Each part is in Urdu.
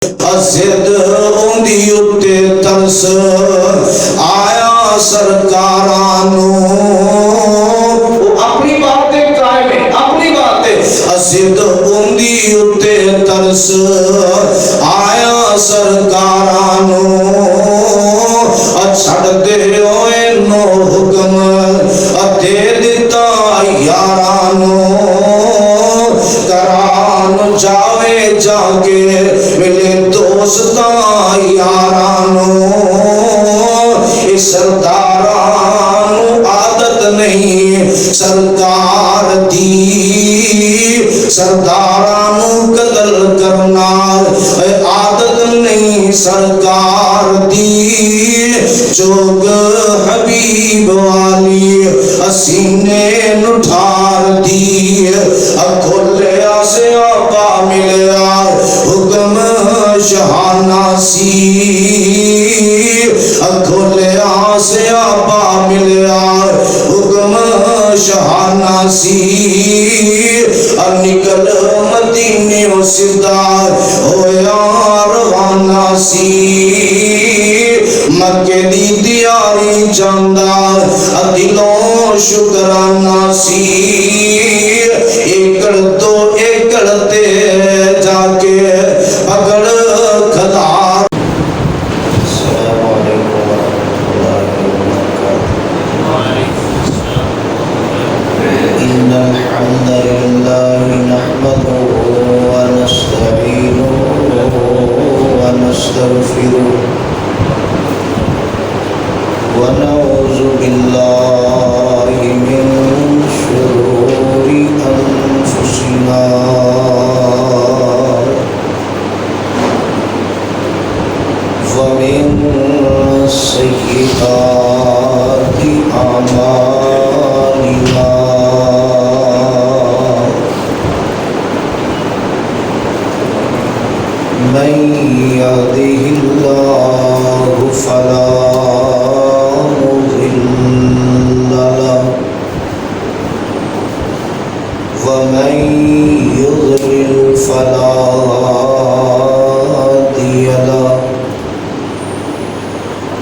زد اندی اتے ترس آیا سرکارانو، اپنی باتیں قائم ہے، اپنی باتیں. زد اندی اتے ترس آیا سرکارانو، چھڑ دے ہوئے نو حکم دے دیتا یارانو، کران جاوے جا کے ملے دوستاں یارانو. سردارانو عادت نہیں سرکار دی، سردارانو قتل کرنا عادت نہیں سرکار دی. جوگ حبیب والی حسینے نٹھار دی، کھولیا سے آقا ملیا حکم شہانہ سی، کھولیا سے آقا ملیا حکم شہانہ سی. نکل مدینہ سدھا ہویا روانہ سی، مکے دی دیاری جاندہ دلوں شکرانہ سی. ایکڑ تو ایکڑ تے جا کے پکڑ کھدار. السلام علیکم ورحمۃ اللہ وبرکاتہ. ان الحمد للہ نحمده ونستعینه ونستغفره ونعوذ باللہ من شرور انفسنا ومن سیئات اعمالنا، من يهده الله فلا ومن يضلل فلا هادي له،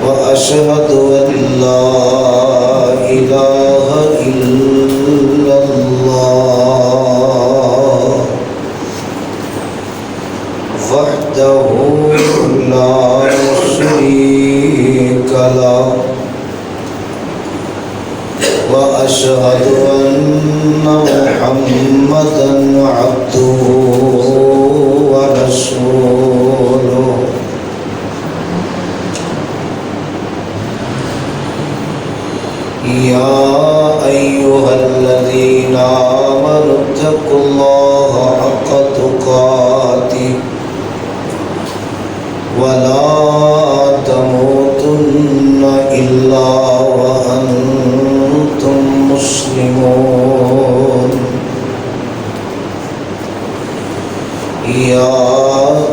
وأشهد أن لا إله إلا الله وحده لا شريك له، وأشهد أن محمدًا عبده ورسوله. يا أيها الذين آمنوا اتقوا الله حق تقاته ولا تموتن إلا وأنتم مسلمون. يا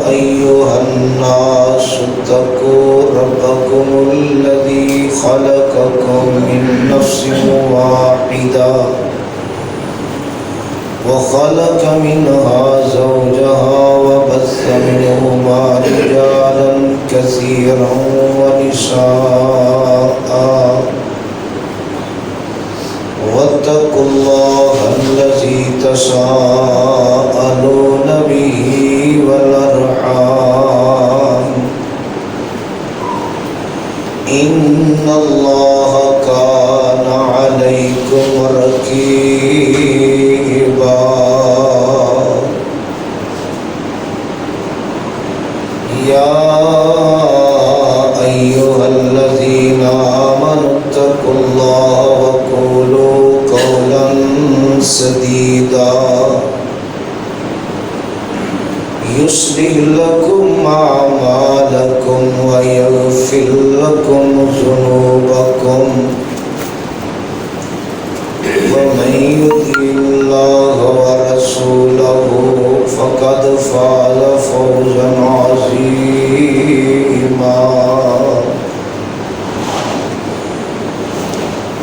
أيها الناس اتقوا ربكم الذي خلقكم من نفس واحدة وخلق منها زوجها وبث منهما رجالا كثيرا ونساء، واتقوا الله الذي تساءلون به والأرحام، إن الله كان عليكم رقيبا. يا أيها الذين آمنوا اتقوا الله وقولوا قولا سديدا يصلح لكم أعمالكم ويغفر لكم ذنوبكم، ومن يطع الله ورسوله فقد فاز فوزا عظيما.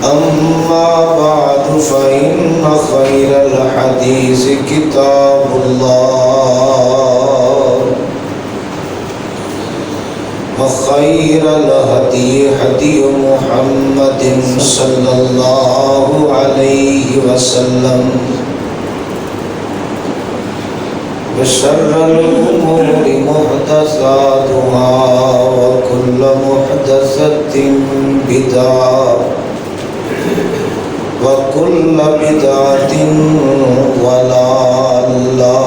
أما بعد فإن خير الحديث كتاب الله وخير الهدي هدي محمد صلى الله عليه وسلم وشر الأمور محدثاتها وكل محدثة بدعة وكل بدعة ضلالة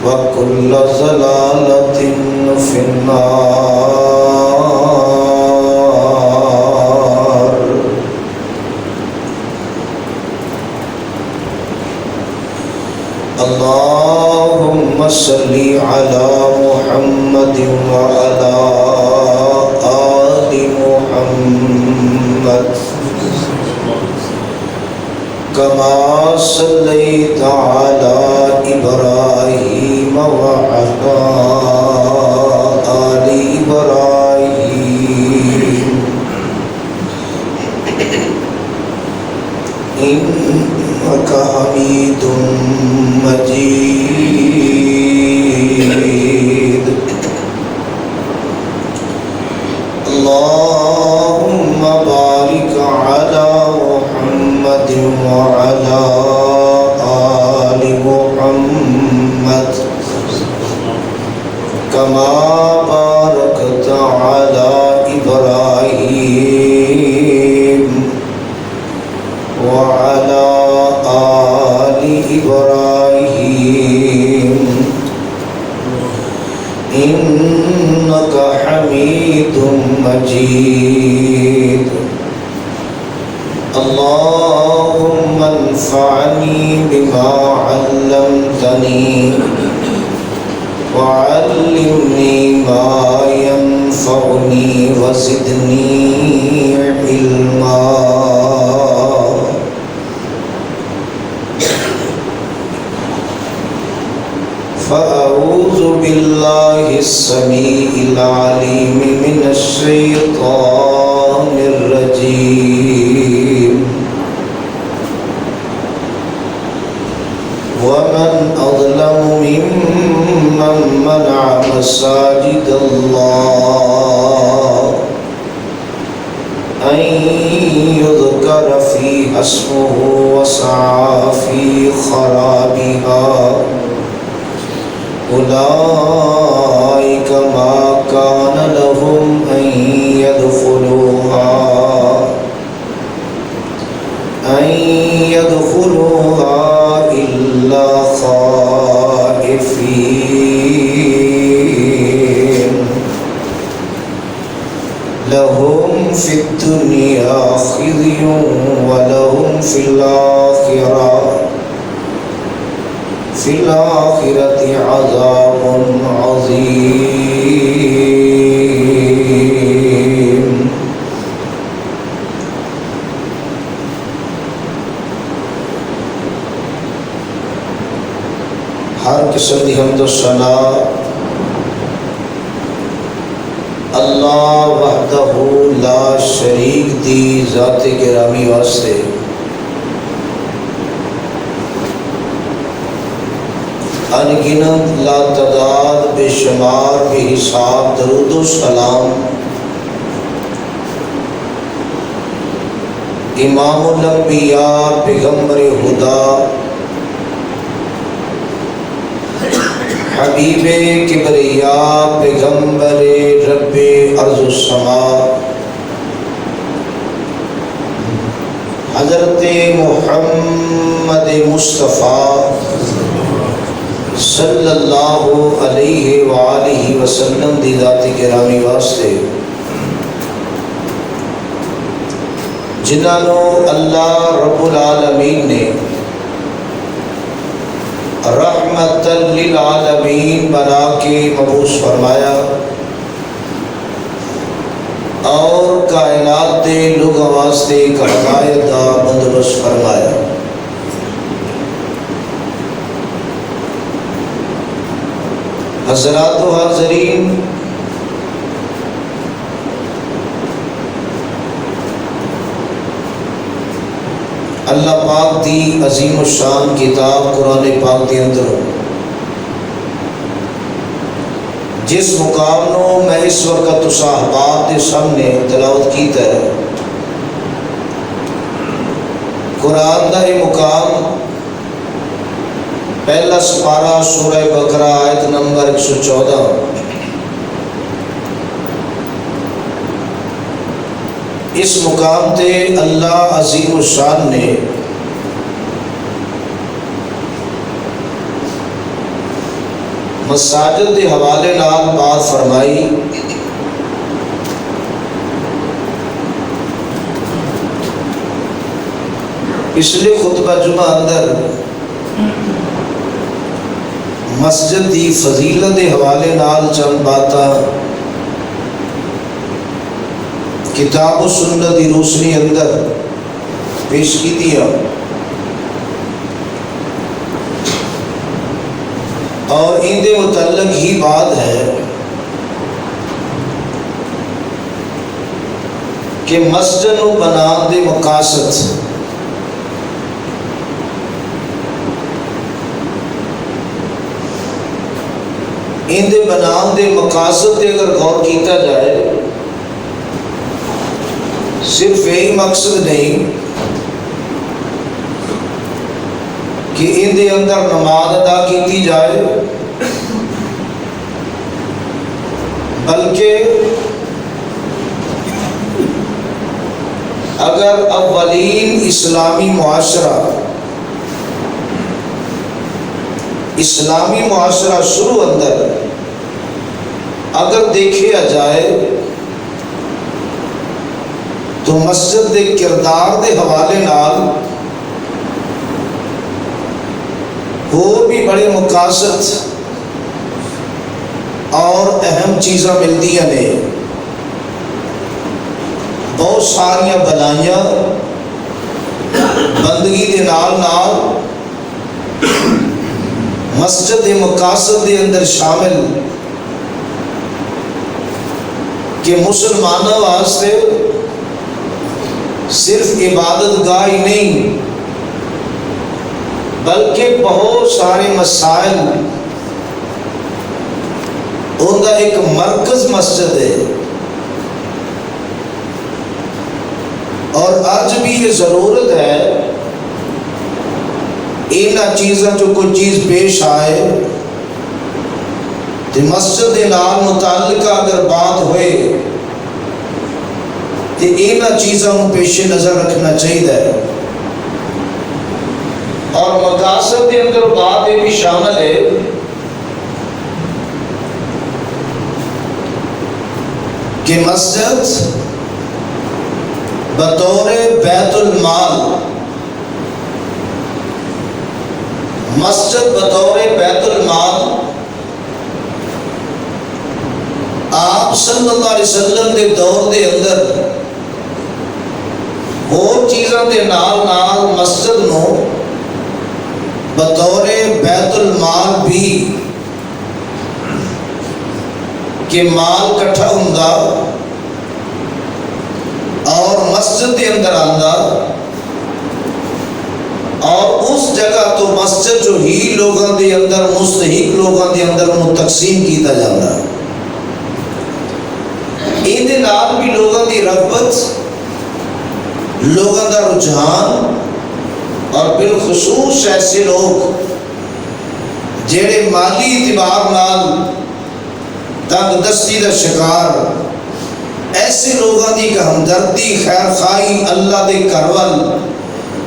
وكل ضلالة في النار. اللهم صل على محمد وعلى آل محمد كما صليت على إبراهيم وعلى آل إبراهيم إنك حميد مجيد. اللهم بارك على محمد وعلى آل محمد كما باركت على إبراهيم وعلى آل إبراهيم إنك حميد مجيد. اللهم انفعني بما علمتني وعلمني ما ينفعني وزدني علما. فأعوذ بالله السميع العليم من الشيطان الرجيم. ومن أظلم ممن منع مساجد الله أن يذكر فيها اسمه وسعى في خرابها أولئك ما كان لهم أن يدخلوها إلا خائفين. لهم في الدنيا خزي ولهم في الآخرة عذاب عظيم. ہر قسم دی حمد و ثنا اللہ وحدہ لا شریک دی ذات گرامی واسطے. انگنت لا تعداد بے شمار بے حساب درود و سلام امام الانبیاء پیغمبر خدا حبیب کبریا پیغمبر رب ارض و سما حضرت محمد مصطفیٰ صلی اللہ علیہ وآلہ وسلم دی ذات گرامی واسطے جنہوں اللہ رب العالمین نے رحمت للعالمین بنا کے مبعوث فرمایا اور کائنات دے لوگوں واسطے ہدایت دا بندوبست فرمایا. حضرات و حاضرین، اللہ پاک دی عظیم الشان کتاب قرآن پاک دے اندر جس مقام نو میں اس وقت صحابات کے سامنے تلاوت کیتا ہے، قرآن کا یہ مقام پہلا سپارہ سورہ بقرہ آیت نمبر 114۔ اس مقام تے اللہ عظیم الشان نے مساجد کے حوالے نال بات فرمائی۔ پچھلے خطبہ جمعہ اندر مسجد دی فضیلت کے حوالے نال چند باتاں کتاب و سنت دی روشنی اندر پیش کی دیا، اور ان دے متعلق ہی بات ہے کہ مسجد نو بنان دے مقاصد ان دے بنان دے مقاصد تے اگر غور کیتا جائے، صرف یہی مقصد نہیں کہ ان دے اندر نماز ادا کی جائے، بلکہ اگر اولین اسلامی معاشرہ شروع اندر اگر دیکھا جائے تو مسجد دے کردار دے حوالے نال وہ بھی بڑے مقاصد اور اہم چیزاں ملتی ہیں۔ بہت ساری بلائیاں بندگی دے نال مسجد دے مقاصد دے اندر شامل کہ مسلمانوں واسطے صرف عبادت گاہ ہی نہیں بلکہ بہت سارے مسائل ان کا ایک مرکز مسجد ہے، اور آج بھی یہ ضرورت ہے ان چیزوں جو کوئی چیز پیش آئے تو مسجد کے نال متعلقہ اگر بات ہوئے تو ان چیزوں کو پیش نظر رکھنا چاہیے، اور مقاصد کے اندر بات یہ بھی شامل ہے کہ مسجد بطور بیت المال، آپ صلی اللہ علیہ وسلم کے دور دے اندر وہ چیزاں دے نال مسجد نو بطور بیت المال بھی کہ مال کٹھا ہوندا اور مسجد کے اندر آندا، اور اس جگہ تو مسجد جو ہی لوگوں کے اندر مستحق لوگوں کے اندر انہوں تقسیم کیتا جاتا، ان دے نال بھی لوگوں کی رغبت، لوگوں کا رجحان، اور بالخصوص ایسے لوگ جڑے مالی اعتبار نال تنگ دستی کا شکار، ایسے لوگوں کی ہمدردی، خیر خواہی، اللہ دے گھر وال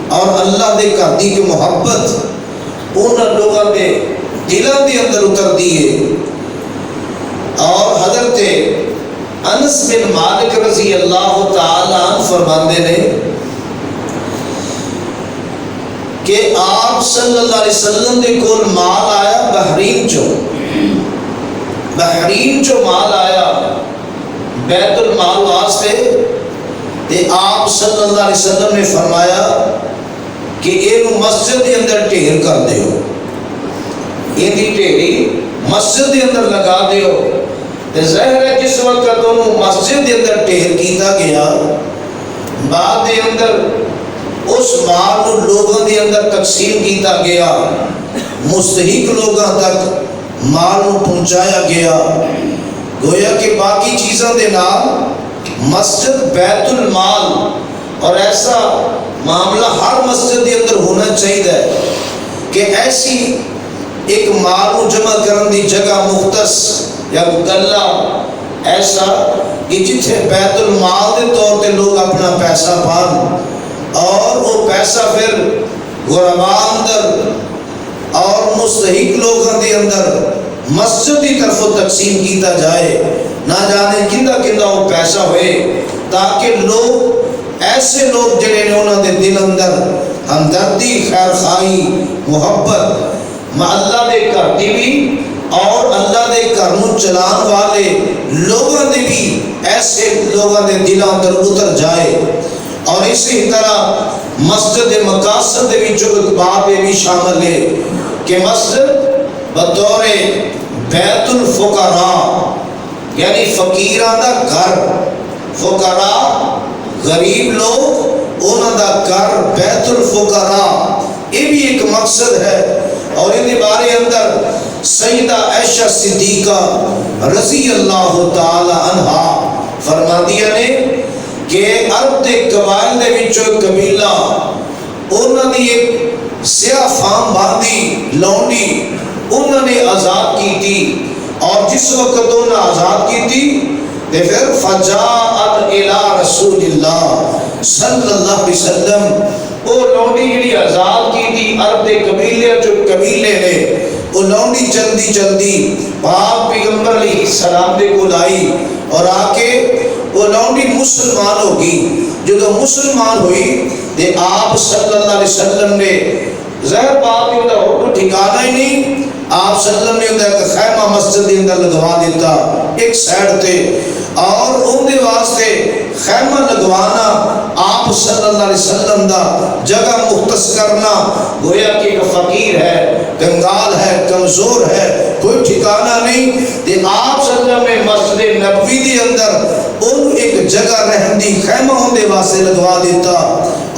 اور اللہ دے گھر دی کی محبت ان لوگوں کے دلوں کے اندر اتر دیے، اور حضرت انس بن مالک رضی اللہ تعالی عنہ فرماندے نے کہ آپ صلی اللہ علیہ وسلم دے کول مال آیا بحرین چو مال آیا بیت المال واسطے، تے آپ صلی اللہ علیہ وسلم نے فرمایا کہ یہ مسجد کے اندر ڈھیر کر دیو، یہ ڈھیری مسجد کے اندر لگا دیو۔ ظاہر ہے جس وقت انہوں مسجد کے اندر ڈھیر کیتا گیا، بعد کے اندر اس مال کو لوگوں کے اندر تقسیم کیتا گیا، مستحق لوگوں تک مال کو پہنچایا گیا، گویا کہ باقی چیزوں دے نال مسجد بیت المال اور ایسا معاملہ ہر مسجد کے اندر ہونا چاہیے کہ ایسی ایک مال کو جمع کرنے دی جگہ مختص یا گلہ ایسا کہ جتھے بیت المال دے طور پہ لوگ اپنا پیسہ پان اور وہ پیسہ پھر غرباء اندر اور مستحق لوگوں کے اندر مسجد کی طرف تقسیم کیتا جائے، نہ جانے کندہ کندہ وہ پیسہ ہوئے، تاکہ لوگ ایسے لوگ جنہیں نے انہوں نے دل اندر ہمدردی، خیر خواہی، محبت اللہ دے گھر دی بھی اور اللہ دے گھر نو چلان والے لوگوں نے بھی ایسے لوگوں نے دل اندر اتر جائے۔ اور اسی طرح مسجد مقاصد دے وچوں ایک بات یہ بھی شامل ہے کہ مسجد بطور بیت الفقراء یعنی فقیراں دا گھر، فقراء غریب لوگ انہاں دا گھر بیت الفقراء، یہ بھی ایک مقصد ہے۔ اور ان بارے اندر سیدہ عائشہ صدیقہ رضی اللہ تعالی عنہا فرماندیاں نے کہ عرب دے قبائل دے وچوں قبیلہ انہاں دی ایک سیاہ فام باندھی لونڈی انہوں نے آزاد کی تھی، اور جس وقت انہوں نے آزاد کی تھی تو پھر فجاءت الی رسول اللہ صلی اللہ علیہ وسلم، وہ لونڈی جڑی آزاد کی تھی عرب دے قبیلے جو قبیلے نے، وہ لونڈی جلدی جلدی پاک پیغمبر علیہ السلام دے کو لائی اور آ کے وہ لونڈی مسلمان ہوگی۔ جدو مسلمان ہوئی تو آپ صلی اللہ علیہ وسلم نے ظاہر بات ہوتا ہو ٹھکانا ہی نہیں، آپ صلی اللہ علیہ وسلم نے ایک خیمہ مسجد کے اندر لگوا دیتا ایک سائڈ تے، اور ان دے واسطے خیمہ لگوانا آپ صلی اللہ علیہ وسلم دا جگہ مختص کرنا، گویا کہ ایک فقیر ہے، کنگال ہے، کمزور ہے، کوئی ٹھکانا نہیں، کہ آپ صلی اللہ علیہ وسلم نے مسجد نبوی دے اندر ان ایک جگہ رہندی خیمہ ان دے واسطے لگوا دیتا۔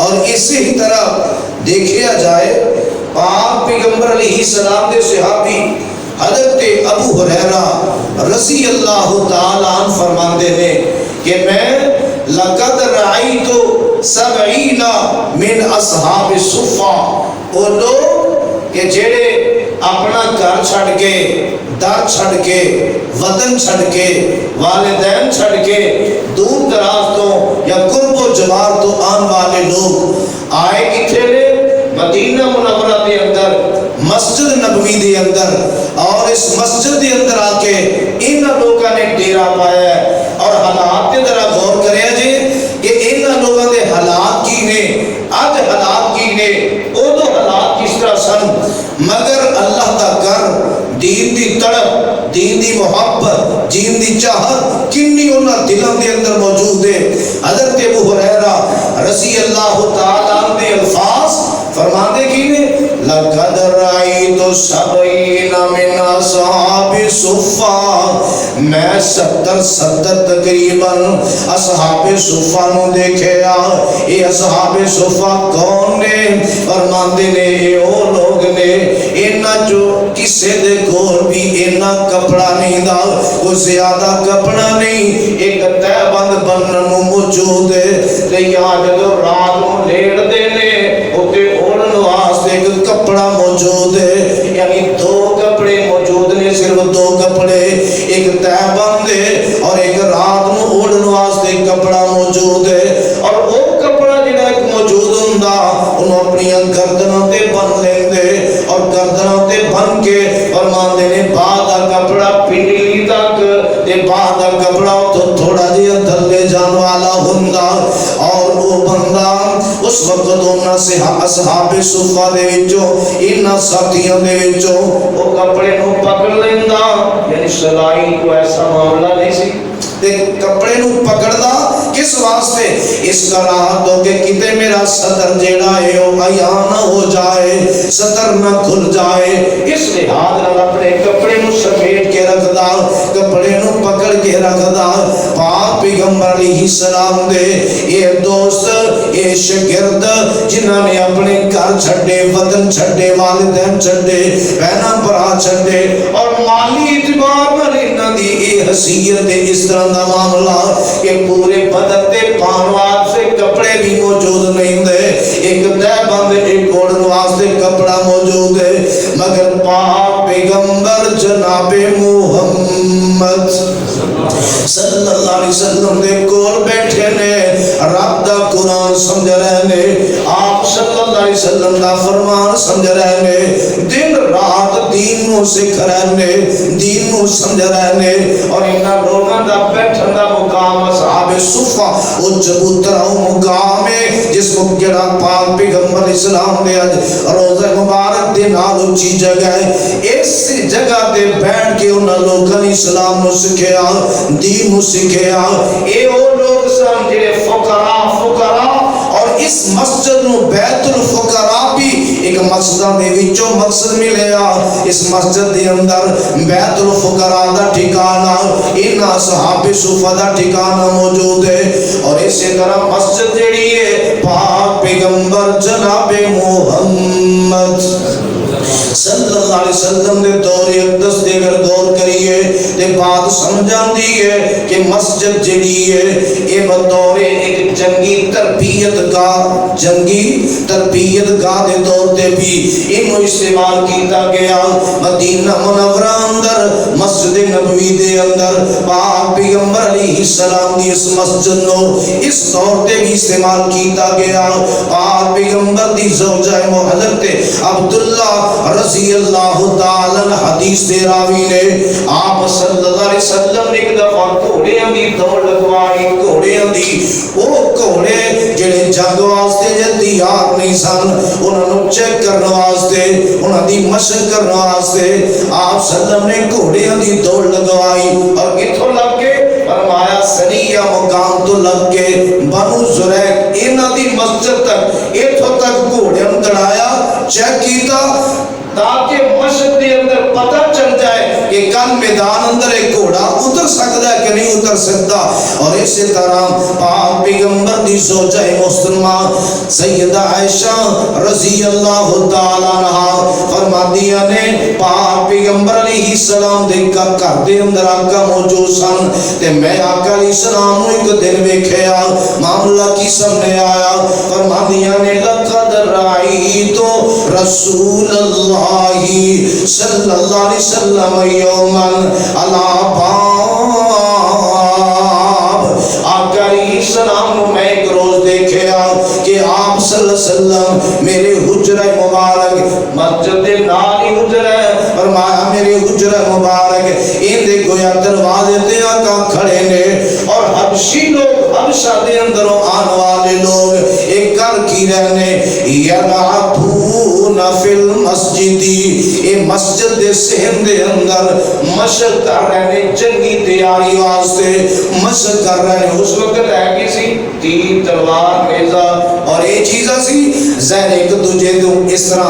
اور اسی ہی طرح دیکھیا جائے پاک پیغمبر علیہ السلام دے صحابی حضرت ابو ہریرہ رضی اللہ تعالیٰ عنہ فرماندے نے کہ میں لقد رأیت 70 من اصحاب الصفہ، وہ لوگ کہ جڑے اپنا گھر چھڑ کے، در چھڑ کے، وطن چھڑ کے، والدین چھڑ کے، دور دراز تو یا قرب و جوار تو آن والے لوگ آئے کتھے لے مدینہ منورہ دے اندر مسجد نبوی دے اندر، اور اس مسجد دے اندر آ کے ان لوگوں نے ڈیرا پایا ہے۔ اور حالات کے ذرا غور کریا جی کہ ان لوگوں دے حالات کی نے، آج حالات کی نے، وہ تو حالات کس طرح سن، مگر اللہ دا گھر، دین دی تڑپ، دین دی محبت، دین دی چاہت کنی انہاں دلوں دے اندر موجود ہے۔ حضرت ابو ہریرہ رضی اللہ تعالیٰ عنہ دے الفاظ فرماندے کی نے لقد رأیت 70 من اصحاب الصفہ، میں 70 تقریباً اصحاب صفہ نو دیکھیا۔ یہ اصحاب صفہ کون نے؟ فرماندے نے یہ وہ لوگ نے انہاں جو کسے دے کول بھی انہاں کپڑا نہیں دا، کوئی زیادہ کپڑا نہیں، ایک تہ بند بنن موجود ہے، تے یا جدو رات نو لیٹ دے نے اوتے اڑن واسطے ایک کپڑا موجود ہے، یعنی 2 کپڑے موجود نے، صرف 2 کپڑے، ایک تہ بند ہے اور ایک رات نو اڑن واسطے کپڑا موجود ہے۔ اور وہ کپڑا جڑا ایک موجود ہوندا انہوں اپنی گردنوں تے بن لیندے، اور گردنوں تے بن کے فرماندے نے بعد کپڑا پنڈلی تک تے بعد کپڑا تو تھوڑا جہا تھلے جان والا ہوندا، اور وہ بندہ اس وقت انہاں سے اصحاب صفہ دے وچوں انہاں ساتھیاں دے وچوں وہ کپڑے نو پکڑ لیندا، یعنی سلائی کو ایسا معاملہ نہیں سی، تے کپڑے نو پکڑدا کس واسطے؟ اس کراہت ہو کہ کتے میرا صدر جیڑا ہے وہ عیاں نہ ہو جائے، صدر نہ کھل جائے، اس لحاظ نال اپنے کپڑے نو سمیٹ کے رکھ دا، کپڑے نو پکڑ کے رکھ دا۔ پاک پیغمبر علیہ السلام دے یہ دوست، یہ شاگرد جنہاں نے اپنے گھر چھڈے، وطن چھڈے، والدین چھڈے، بہناں بھرا چھڈے، اور مالی اعتبار نال انہاں دی دی اے حیثیت اس طرح دا معاملہ کہ پورے بدن تے پان واسطے کپڑے بھی موجود نہیں دے، ایک تہ بند ایک اوڑھن واسطے کپڑا موجود ہے، مگر پاک پیغمبر جناب محمد صلی اللہ علیہ وسلم دے کول بیٹھے نے، رب دا قرآن سمجھ رہے نے، آپ صلی اللہ علیہ وسلم دا فرمان سمجھ رہے نے، دن رات دین نو سکھ رہے نے، دین نو سمجھ رہے نے، اور انہاں لوگاں دا بیٹھن دا مقام اصحاب صفہ او چبوترا مقام ہے جس کو جڑا پاک پیغمبر اسلام دے روزہ مبارک دے نال اونچی جگہ ہے، اس جگہ تے بیٹھ کے انہاں لوگاں نے اسلام نو سکھیا، دین نو سکھیا، اے او لوگ سن جڑے فقراء اور اس مسجد نو بیت الفقراء بھی ایک مسجداں دے وچوں مقصد ملیا، اس مسجد دے اندر بیت الفقراء دا ٹھکانہ، ان اصحاب صفہ دا ٹھکانہ موجود ہے، اور اسی طرح مسجد جڑی ہے پاک پیغمبر جناب محمد صلی اللہ علیہ وسلم دے دور اقدس دے اگر غور کریے تے بات سمجھان دی ہے کہ مسجد جڑی ہے اے بطور ایک جنگی تربیت گاہ دے طور تے بھی انہوں استعمال کیتا گیا، مدینہ منورہ اندر مسجد نبوی دے اندر پاک پیغمبر علیہ السلام دی اس مسجد نو اس طور تے بھی استعمال کیتا گیا، پاک پیغمبر دی زوجہ حضرت عبداللہ رضی اللہ تعالی حدیث دے راوی نے، آپ صلی اللہ علیہ وسلم نے ایک دفعہ گھوڑیاں دی دوڑ لگوائی، گھوڑیاں دی وہ گھوڑے جڑے جنگ واسطے جلدی یاد نہیں سن، انہوں نے چیک کرنے واسطے، انہوں دی مشق کرنے واسطے آپ صلی اللہ علیہ وسلم نے گھوڑیاں دی دوڑ لگوائی، اور کتھوں لگ کے فرمایا سریہ مقام تو لگ کے بنو زریق انہوں دی مسجد تک اتھوں تک گھوڑیاں دڑایا، چیک کیتا تاکہ مشق دے اندر پتہ چل جائے کہ کل میدان اندر ایک گھوڑا اتر سکتا ہے کہ نہیں اتر سکتا، اور اسی طرح پاک پیغمبر دی زوجہ محترمہ سیدہ عائشہ رضی اللہ تعالیٰ عنہا فرماندیاں نے پاک پیغمبر علیہ السلام دے گھر دے اندر آقا موجود سن، تے میں آقا علیہ السلام نو ایک دن ویکھیا معاملہ کی سامنے آیا، فرماندیاں نے لقد رأیت رسول اللہ صلی اللہ علیہ وسلم یومن علی باب، آقا علیہ السلام نے میں ایک روز دیکھیا کہ آپ صلی اللہ علیہ وسلم میرے حجرہ مبارک مسجد نال ہی حجرہ فرمایا میرے حجرہ مبارک ان دے گویا دروازے تے آقا کھڑے نے، اور حبشی لوگ حبشہ دے اندروں آن والے لوگ ایک کر کی رہنے یلعبون فی المسجد، اے مسجد دے سہن دے اندر مشق کر رہے نے، جنگی تیاری واسطے مشق کر رہے نے، اس وقت ہے کسی تیر تلوار نیزہ اور یہ چیزاں سی زہر ایک دوجے دو اس طرح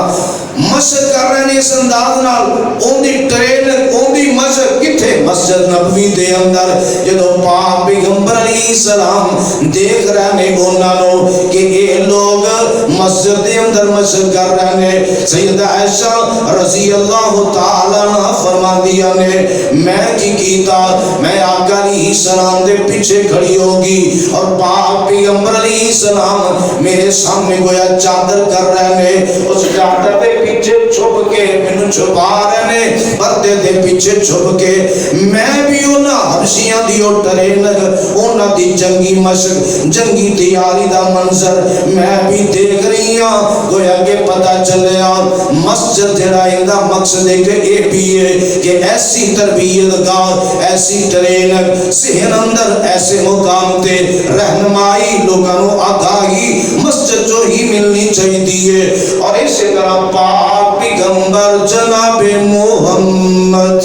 مشق کر رہے نے، اس انداز نال اون دی ٹرین اون دی مشق کتھے مسجد نبوی دے اندر جدو پاک پیغمبر علیہ السلام دیکھ رہے نے انہاں نو کہ یہ لوگ مسجد دے اندر مشق کر رہے نے، سیدہ عائشہ رضی اللہ تعالیٰ عنہ فرماندیاں نے میں کی کیتا، میں آقا علیہ السلام دے پیچھے کھڑی ہوگی اور پاک پیغمبر علیہ السلام میرے سامنے گویا چادر کر رہے نے، اس چادر دے پیچھے چھپ کے مینوں چھپا رہے نے، پردے دے پیچھے چھپ کے میں بھی انہاں حبشیاں دی ٹرین انہاں دی جنگی مشق جنگی تیاری دا منظر میں بھی دیکھ رہی ہوں، گویا کہ پتہ چلیا مسجد جڑا ایندا مقصد ہے کہ اے بھی ہے کہ ایسی تربیت گاہ ایسی ٹرین صحن اندر ایسے مقام تے رہنمائی لوگاں نو آگاہی مسجد جو ہی ملنی چاہیے، اور اسی طرح پاک پیغمبر جناب محمد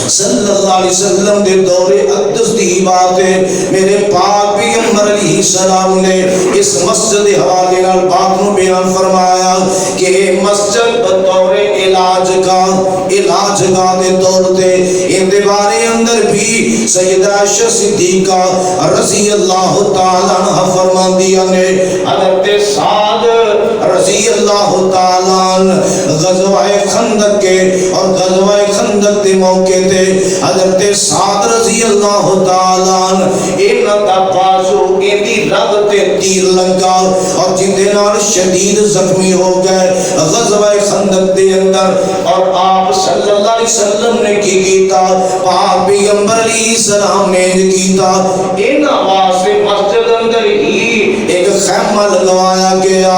صلی اللہ علیہ وسلم دے دور اقدس دی بات ہے، میرے پاک پیغمبر علیہ السلام نے اس مسجد حوالے نال بات نو بیان فرمایا کہ مسجد بطور علاج کا دے طور تے ان دے بارے اندر بھی سیدہ عائشہ صدیقہ رضی اللہ تعالی عنہ فرماندیاں نے حضرت سعد رضی اللہ تعالیٰ غزوہ خندق کے اور غزوہ خندق کے موقع تے حضرت سعد رضی اللہ تعالیٰ انہاں دا بازو ایندی رگ تے تیر لگا اور جندے نال شدید زخمی ہو گئے غزوہ خندق دے اندر. اور آپ صلی اللہ علیہ وسلم نے کی کیتا پاک پیغمبر علیہ السلام نے کیتا انہاں واسطے مسجد اندر ہی ایک خیمہ لگوایا گیا.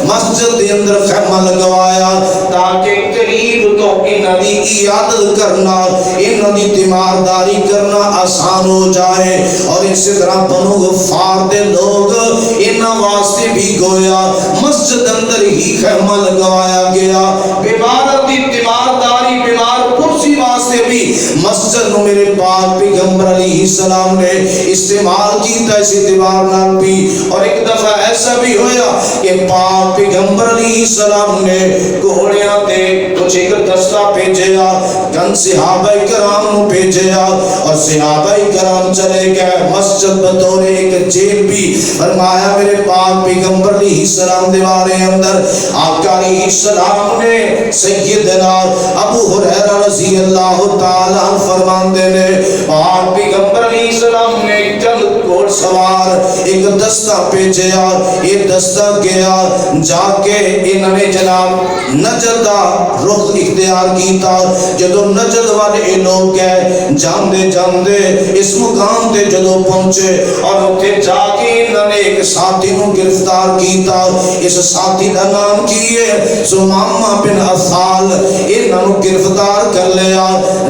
مسجد دے اندر خیمہ لگوایا تاکہ قریب تو انہاں دی عیادت کرنا انہاں دی تیمارداری کرنا آسان ہو جائے. اور اسی طرح بنو غفار دے لوگ انہاں واسطے بھی گویا مسجد اندر ہی خیمہ لگوایا گیا. بیمار دی تیمارداری بیمار پرسی واسطے بھی مسجد نو میرے پاک پیغمبر علیہ السلام نے استعمال کیتا اس اعتبار نال بھی. اور ایک دفعہ ایسا بھی ہویا کہ پاک پیغمبر علیہ السلام نے گھوڑیاں تے کچھ ایک دستہ بھیجیا گن صحابہ کرام نو بھیجیا اور صحابہ کرام چلے گئے مسجد بطور ایک جیل بھی. فرمایا میرے پاک پیغمبر علیہ السلام دیوارے اندر آقا علیہ السلام نے سیدنا ابو ہریرہ رضی اللہ تعالیٰ فرماندے نے پاک پیغمبر علیہ السلام نے چند گھوڑ سوار ایک دستہ بھیجیا. یہ دستہ گیا جا کے انہوں نے جناب نجد دا رخ اختیار کیتا. جدو نجد والے لوگ گئے جاندے جاندے اس مقام تے جدو پہنچے اور اتھے جا کے انہوں نے ایک ساتھی نو گرفتار کیتا. اس ساتھی دا نام کیے سمامہ بن افال. انہوں نے گرفتار کر لیا.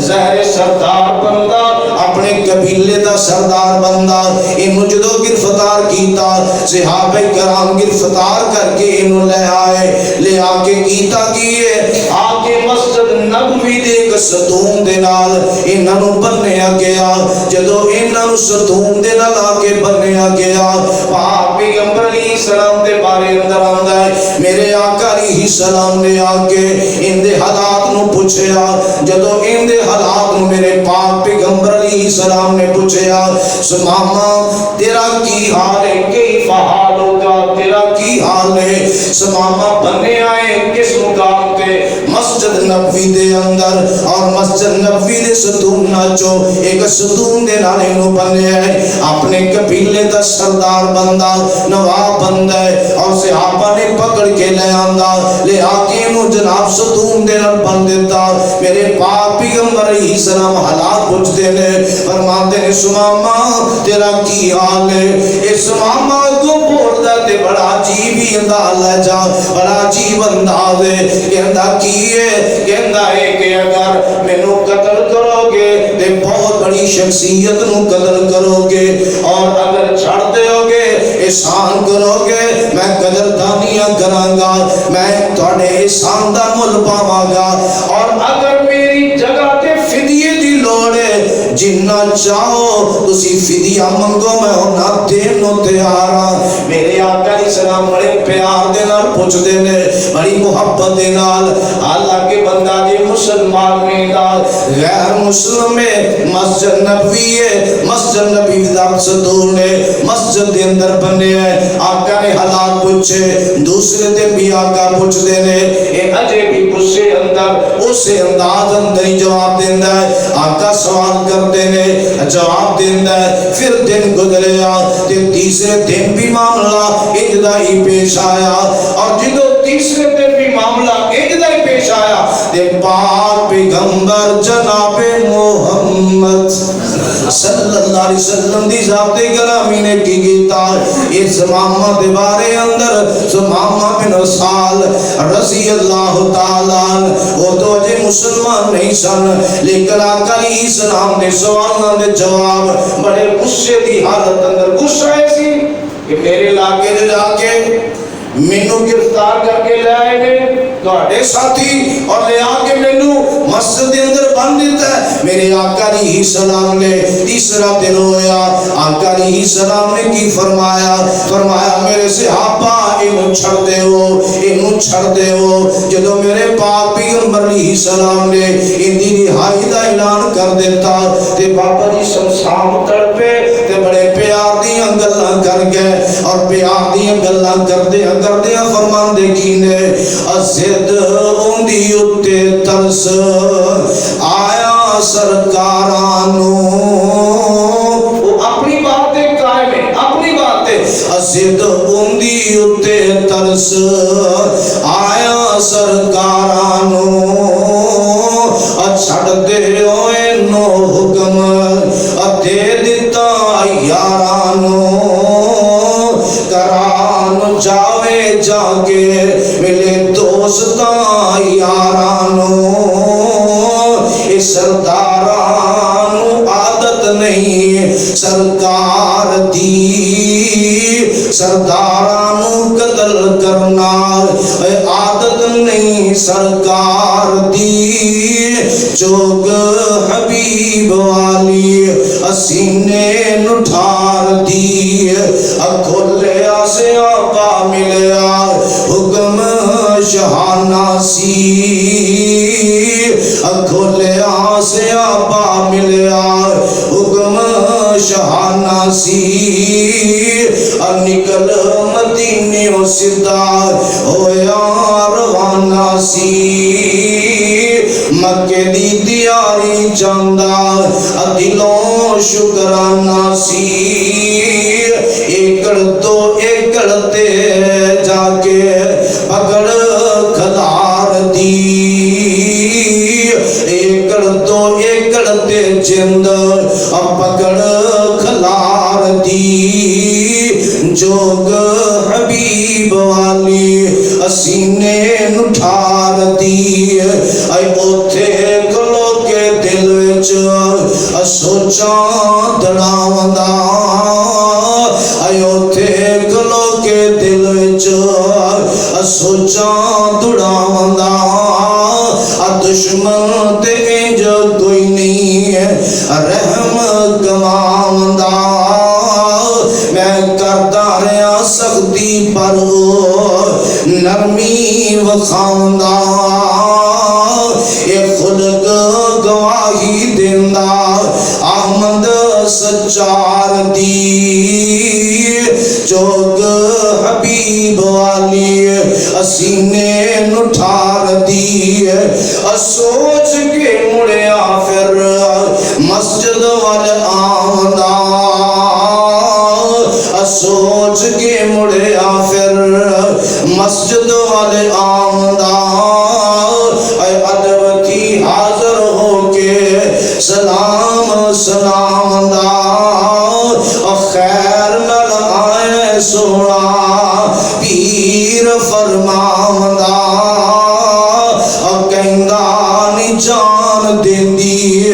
زہر سردار بندہ اپنے قبیلے دا سردار بندہ انہوں جدو گرفتار کیتا صحابہ کرام گرفتار کر کے انہوں لے آئے. لے آکے کیتا کیے آکے مسجد نبوی دے ایک ستون دے نال انہوں بنیا گیا. جدو انہوں ستون دے نال آکے بنیا گیا پاک پیغمبر علیہ السلام دے بارے اندر آندہ ہے میرے آقا علیہ السلام نے آکے ان دے حالات نو پوچھیا. جدو ان دے حالات نو میرے پاک پیغمبر علیہ السلام نے پوچھیا سمامہ تیرا کی حال ہے کیف حال ہوگا تیرا کی حال ہے. سمامہ بننے آئے کس مقام تے مسجد نبوی دے اندر اور مسجد نبوی دے ستون ناچو ایک ستون دے نالے نو بننے آئے اپنے قبیلے دا سردار بندہ نواب بندہ ہے اور صحابہ نے پکڑ کے لے آندہ لے آکے انہوں جناب ستون دے نال بن دیتا. میرے پاک پیغمبر علیہ السلام حالات پوچھتے نے فرماتے نے سمامہ تیرا کی حال ہے. اے سمامہ کو بولتا تے بڑا عجیب ہی انداز ہے جا بڑا عجیب انداز ہے. کہندہ کیے کہندہ ہے کہ اگر میں نو قتل کرو گے تے بہت بڑی شخصیت نو قتل کرو گے اور اگر چھڑ دے ہو گے احسان کرو گے میں قدردانیاں کرانگا میں توڑے احسان دا مل پاواں گا. اور اگر میری جگہ تے فدیے دی لوڑے جنہ چاہو تسی فدیہ منگو میں ہونا دینو تیارا. میرے آقا علیہ السلام بڑے پیار دے نال پوچھ دے نے بڑی محبت دے نال اللہ کے بندہ جی مسلمان میں نال غیر مسلم میں مسجد نبوی ہے مسجد نبی دا ستون ہے مسجد دے اندر بنے ہیں. آقا نے حالات پوچھے دوسرے دن بھی آقا پوچھ دے نے اے اجے بھی غصے اندر اسے انداز اندر ہی جواب دیندہ ہے. آقا سوال کرتے نے جواب دیندہ ہے. پھر دن گزریا تے تیسرے دن بھی معاملہ اجدائی پیش آیا اور جدو تیسرے دن بھی معاملہ اجدائی پیش آیا تے پاک پیغمبر جناب محمد صلی اللہ علیہ وسلم دی ذات گرامی نے کی گیتا اس سمامہ دے بارے اندر سمامہ بن اسال رضی اللہ تعالیٰ وہ تو اجے مسلمان نہیں سن لیکن آقا علیہ السلام نے سوالوں دے جواب بڑے غصے دی حالت اندر غصہ ایسی کہ میرے علاقے دے جا کے مینوں گرفتار کر کے لے آئے نے تواڈے ساتھی اور لے آ کے مینوں مسجد دے اندر بند دیتا ہے. میرے آقا علیہ السلام نے تیسرا دن ہویا آقا علیہ السلام نے کی فرمایا فرمایا میرے صحابہ انہوں چھڑ دے ہو. جدو میرے پاک پیغمبر علیہ السلام نے ان دی رہائی دا اعلان کر دیتا تے بابا جی سمسام تڑپے تے بڑے پیار دیاں گلاں کر گئے اور اور پیار دیا گلا کردیا فرمان دے کی نے ازد اندی اتے ترس آیا سرکارانو وہ اپنی باتیں قائم ہے اپنی باتیں ازد اندی اتے ترس آیا سرکارانو چھڑ دے ہوئے نو حکم دے دیتا یارانو کران جاوے جا کے ملے دوستا یارانو اے سردارانو عادت نہیں سرکار دی سردارانو قتل کرنا عادت نہیں سرکار دی جوگ حبیب والی سینے نٹھار دی کھولے آسے آقا ملیا حکم شہانہ سی کھولے آسے آقا ملیا حکم شہانہ سی نکل مدینیوں صدا ہویا روانہ سی مکے دی دیاری جاندہ دلوں شکرانہ سی ایکڑ تو ایکڑ تے جا کے پکڑ کھدار دی ایکڑ تو ایکڑ تے جند پکڑ کھلار دی جوگ حبیب والی سینے نٹھار دی اے اوتھے کلو کے دل وچ سوچاں دڑاوندا اے اوتھے کلو کے دل وچ سوچاں دڑاوندا دشمن تے انج کوئی نہیں رحم گواوندا میں کردا رہیا سختی پر نرمی وکھاوندا اے خلق گواہی دیندا احمد سچار دی جوگ حبیب والی سینے نٹھار دی سوچ کے مڑیا پھر مسجد وال آوندا سوچ کے مڑیا پھر مسجد وال آوندا ادب تھی حاضر ہو کے سلام سلام دا خیر نل آئے سونا پیر فرمان دا کہندہ جان دین دی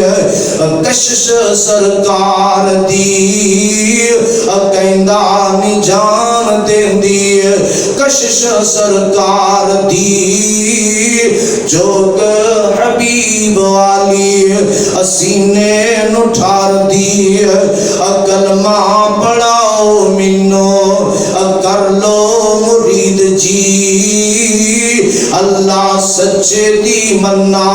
کشش سرکار دی کہندہ جان دین دی کشش سرکار دی جوگ حبیب والی سینے نٹھار دی کلمہ پڑھاؤ منو کر لو مرید جی اللہ سچے دی منا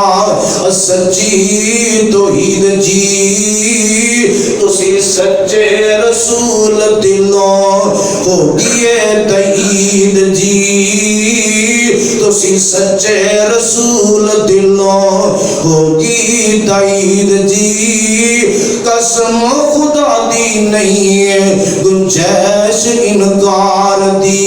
سچی توحید جی تسی سچے رسول دلوں ہوگیے تئید جی تسی سچے رسول دلوں ہوگی تئید جی قسم خدا دی نہیں گنجائش انکار دی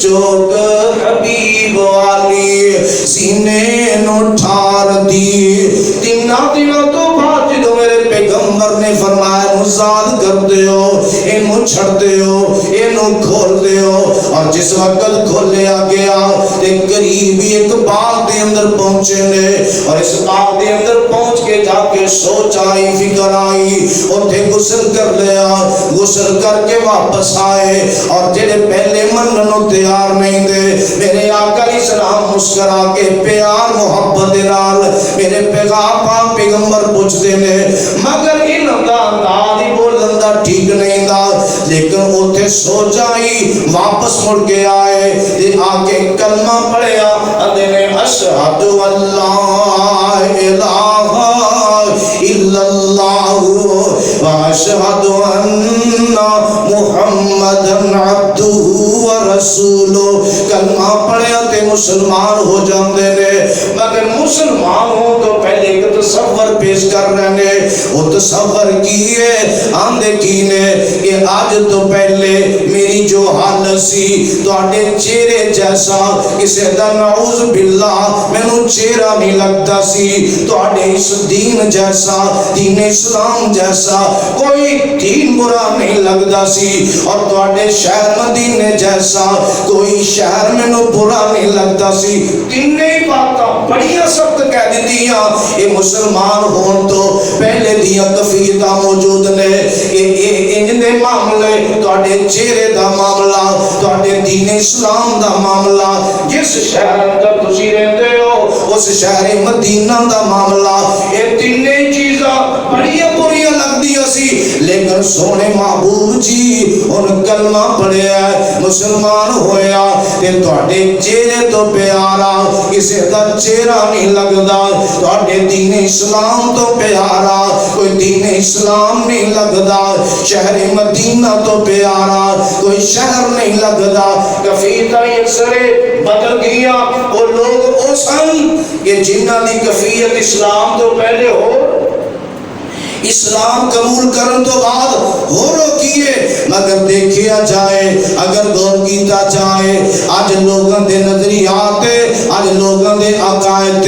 چوک حبیب والی سینے نٹھار دی تینا تو بات جو میرے پیغمبر نے فرمایا مزاد کر دیو انہوں چھڑ دیو انہوں کھول دیو اور جس وقت کھولیا گیا تے قریبی ایک باغ دے اندر پہنچے نے اور اس باغ دے اندر پہنچ کے جا کے سوچ آئی فکر آئی اور تھے غسل کر لیا غسل کر کے واپس آئے اور جڑے پہلے مننوں تیار نہیں دے میرے آقا علیہ السلام مسکرا کے پیار محبت نال میرے پیغمبر پوچھتے نے مگر انہوں دا اندازی بولن دا ٹھیک نہیں دا لیکن اوتھے سو جائی واپس مڑ کے آئے دے آگے کلمہ پڑھیا اندے نے اشہد اللہ الہ الا اللہ واشہد ان محمدن عبدہ و رسولہ، کلمہ پڑھیا تے مسلمان ہو جاندے نے، مگر مسلمان ہو تو پہلے ایک تصور پیش کر رہے ہیں۔ وہ تصور کیے آندے کینے کہ آج تو پہلے میری جو حالت سی تو آڈے چہرے جیسا کسے دا نعوذ باللہ میں نو چہرہ نہیں لگتا سی، تو آڈے اس دین جیسا، دین اسلام جیسا کوئی دین برا نہیں لگتا سی، اور تو آڈے شہر مدینے جیسا کوئی شہر میں نو برا نہیں لگتا سی۔ تینیں باتاں بڑیاں سخت کہہ دیتیاں، یہ مسلمان ہون تو پہلے دیاں کفیتاں موجود نے کہ انج دے معاملے تواڈے چہرے دا معاملہ، تواڈے دین اسلام دا معاملہ، جس شہر دا تسی رہندے ہو اس شہر مدینہ دا معاملہ، یہ تینیں چیزاں بڑیاں بریاں لگدیاں سی، لیکن سونے محبوب جی ان کلمہ پڑھیا ہے، مسلمان ہویا تے تواڈے چہرے تو پیارا کسے دا چہرہ نہیں لگدا، تواڈے دین اسلام تو پیارا کوئی دین اسلام نہیں لگدا، شہر مدینہ تو پیارا کوئی شہر نہیں لگدا۔ کفیتاں سرے بدل گیا، وہ لوگ او سن کہ جنہاں دی کفیت اسلام تو پہلے ہو، اسلام قبول کرن تو بعد ہو روکیے، مگر دیکھیا جائے اگر غور کیتا جائے آج لوگاں دے نظریات، آج لوگاں دے عقائد،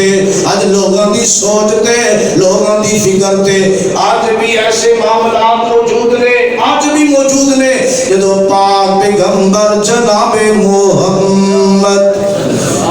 آج لوگاں دی سوچ تے، لوگاں دی فکر تے آج بھی ایسے معاملات موجود نے، آج بھی موجود نے، جدو پاک پیغمبر جناب محمد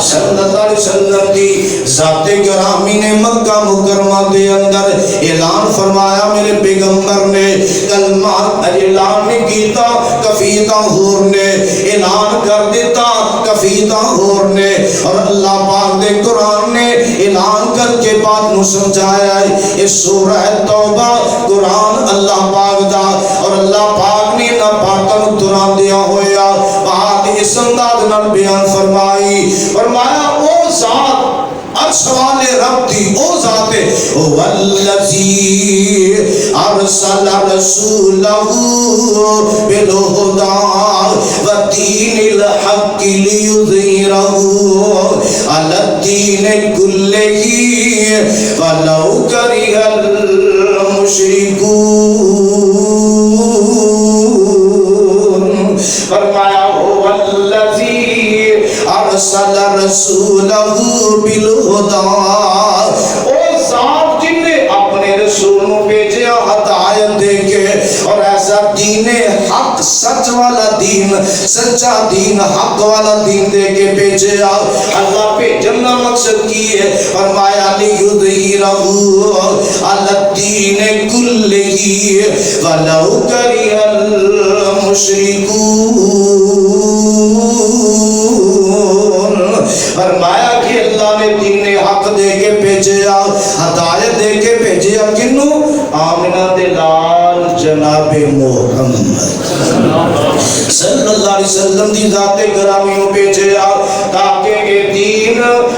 صلی اللہ علیہ وسلم دی ذات گرامی نے مکہ مکرمہ دے اندر اعلان فرمایا، میرے پیغمبر نے کلمہ اعلان نہیں کیتا، کفیتاں ہور نے اعلان کر دیتا، کفیتاں ہور نے، اور اللہ پاک دے قرآن نے اعلان کر کے بات نو سمجھایا ہے۔ اس سورہ توبہ قرآن اللہ پاک دا، اور اللہ پاک نے نہ پاکن تران دیا ہویا بات اس انداز نال بیان فرمائی، فرمایا او ذات سوال رب دی، او ذات والذی ارسل رسولہ بالہدی ودین الحق لیظہرہ علی الدین کلہ ولو کرہ المشرکون۔ فرمایا والذی ارسل رسولہ بالہدی، او ذات جن نے اپنے رسول کو بھیجا ہدایت دے کے، اور ایسا دین حق، سچ والا دین، سچا دین، حق والا دین دے کے بھیجا۔ اللہ بھیجن کا مقصد کی ہے، فرمایا لیظہرہ علی الدین کلہ ولو کرہ المشرکون۔ فرمایا کہ اللہ نے دین حق دے کے بھیجیا، ہدایت دے کے بھیجیا، کنو؟ آمنہ دے لال جناب محمد صلی اللہ علیہ وسلم دی ذات گرامی کو بھیجیا، تاکہ یہ دین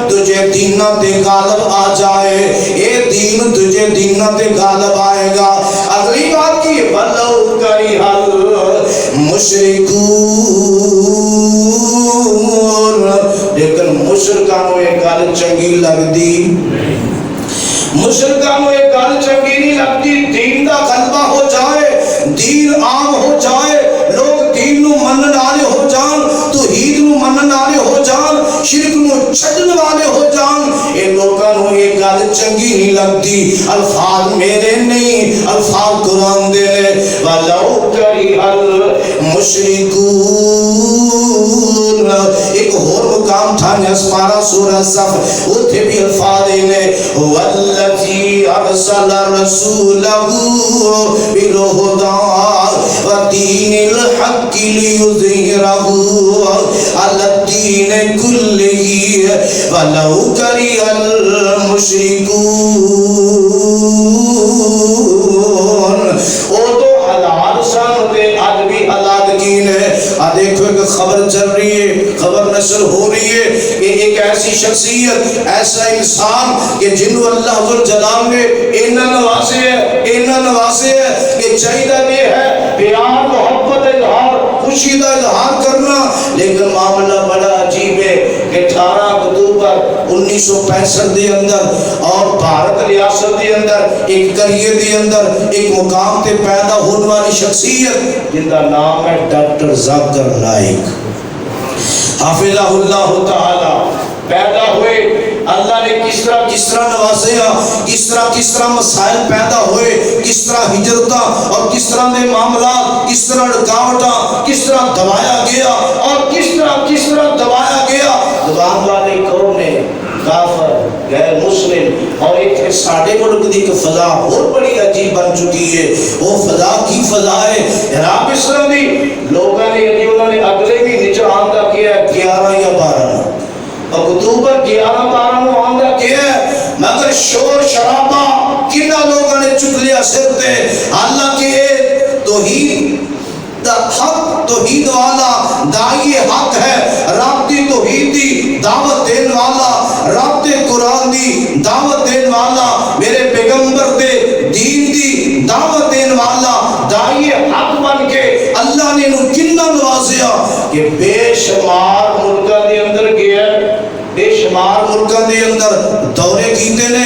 تجھے دینہ تے غالب آ جائے، یہ دین تجھے دینہ تے غالب آئے گا۔ اگلی بات کی وَلَوْ كَرِهَ الْمُشْرِكُونَ، لیکن مشرکانوں یہ گل چنگی لگ دی، مشرکانوں یہ گل چنگی نہیں لگتی، دین دا غلبہ ہو جائے، دین عام ہو جائے، لوگ دین نو منن والے ہو جان، توحید نو منن والے ہو جان، شرک نو چھڈن والے ہو جان، یہ لوگاں نو یہ گل چنگی نہیں لگتی۔ الفاظ میرے نہیں، الفاظ قرآن دے نے، وَلَوْ كَرِهَ الْمُشْرِكُونَ۔ ایک اور مقام تھا نسپارہ سورہ صف، اتھے بھی الفاظ نے وَالَّذِي أَرْسَلَ رَسُولَهُ بِالْهُدَى وَدِينِ الْحَقِّ لِيُظْهِرَهُ عَلَى الدِّينِ كُلِّهِ وَلَوْ كَرِهَ الْمُشْرِكُونَ۔ او تو حالات سن تے آج بھی حالات کی نے، دیکھو ایک خبر چل رہی ہے، خبر نشر ہو رہی ہے کہ ایک ایسی شخصیت، ایسا انسان کہ جنہوں اللہ ذوالجلال نے اینا نوازے ہے کہ چاہیدہ یہ ہے پیار محبت خوشی کا اظہار کرنا، لیکن معاملہ بڑا عجیب ہے کہ 18 اکتوبر 1965 دے اندر اور بھارت ریاست دے اندر ایک قریے دے اندر ایک مقام تے پیدا ہونے والی شخصیت جن کا نام ہے ڈاکٹر ذاکر نائک حافظہ اللہ تعالی پیدا ہوئے۔ اللہ نے کس طرح نوازیا، کس طرح مسائل پیدا ہوئے، کس طرح ہجرتاں اور کس طرح دے معاملات، کس طرح رکاوٹاں کس طرح دبایا گیا اور کس طرح دبایا گیا۔ دبان والے قوم نے کافر غیر مسلم اور ایک ساڑھے ملک دی فضا اور بڑی عجیب بن چکی ہے۔ وہ فضا کی فضا ہے عراق اسلام دی لوگوں نے انہوں نے اگلے بھی نیچے آمدہ کیا 11 یا 12 اکتوبر 11-12 کو آمدہ کیا ہے، مگر شور شرابہ کنہ لوگوں نے چک لیا سر تے۔ حالانکہ توحید حق توحید والا دائی حق ہے، رابطی توحید دی دعوت دین والا، رابطے قرآن دی دعوت دین والا، میرے پیغمبر دے دین دی دعوت دین والا دائی حق بن کے اللہ نے انہوں کنہ نوازیا کہ بے شمار ملکہ دے اندر گیا، بے شمار ملکہ دے اندر دورے کیتے نے،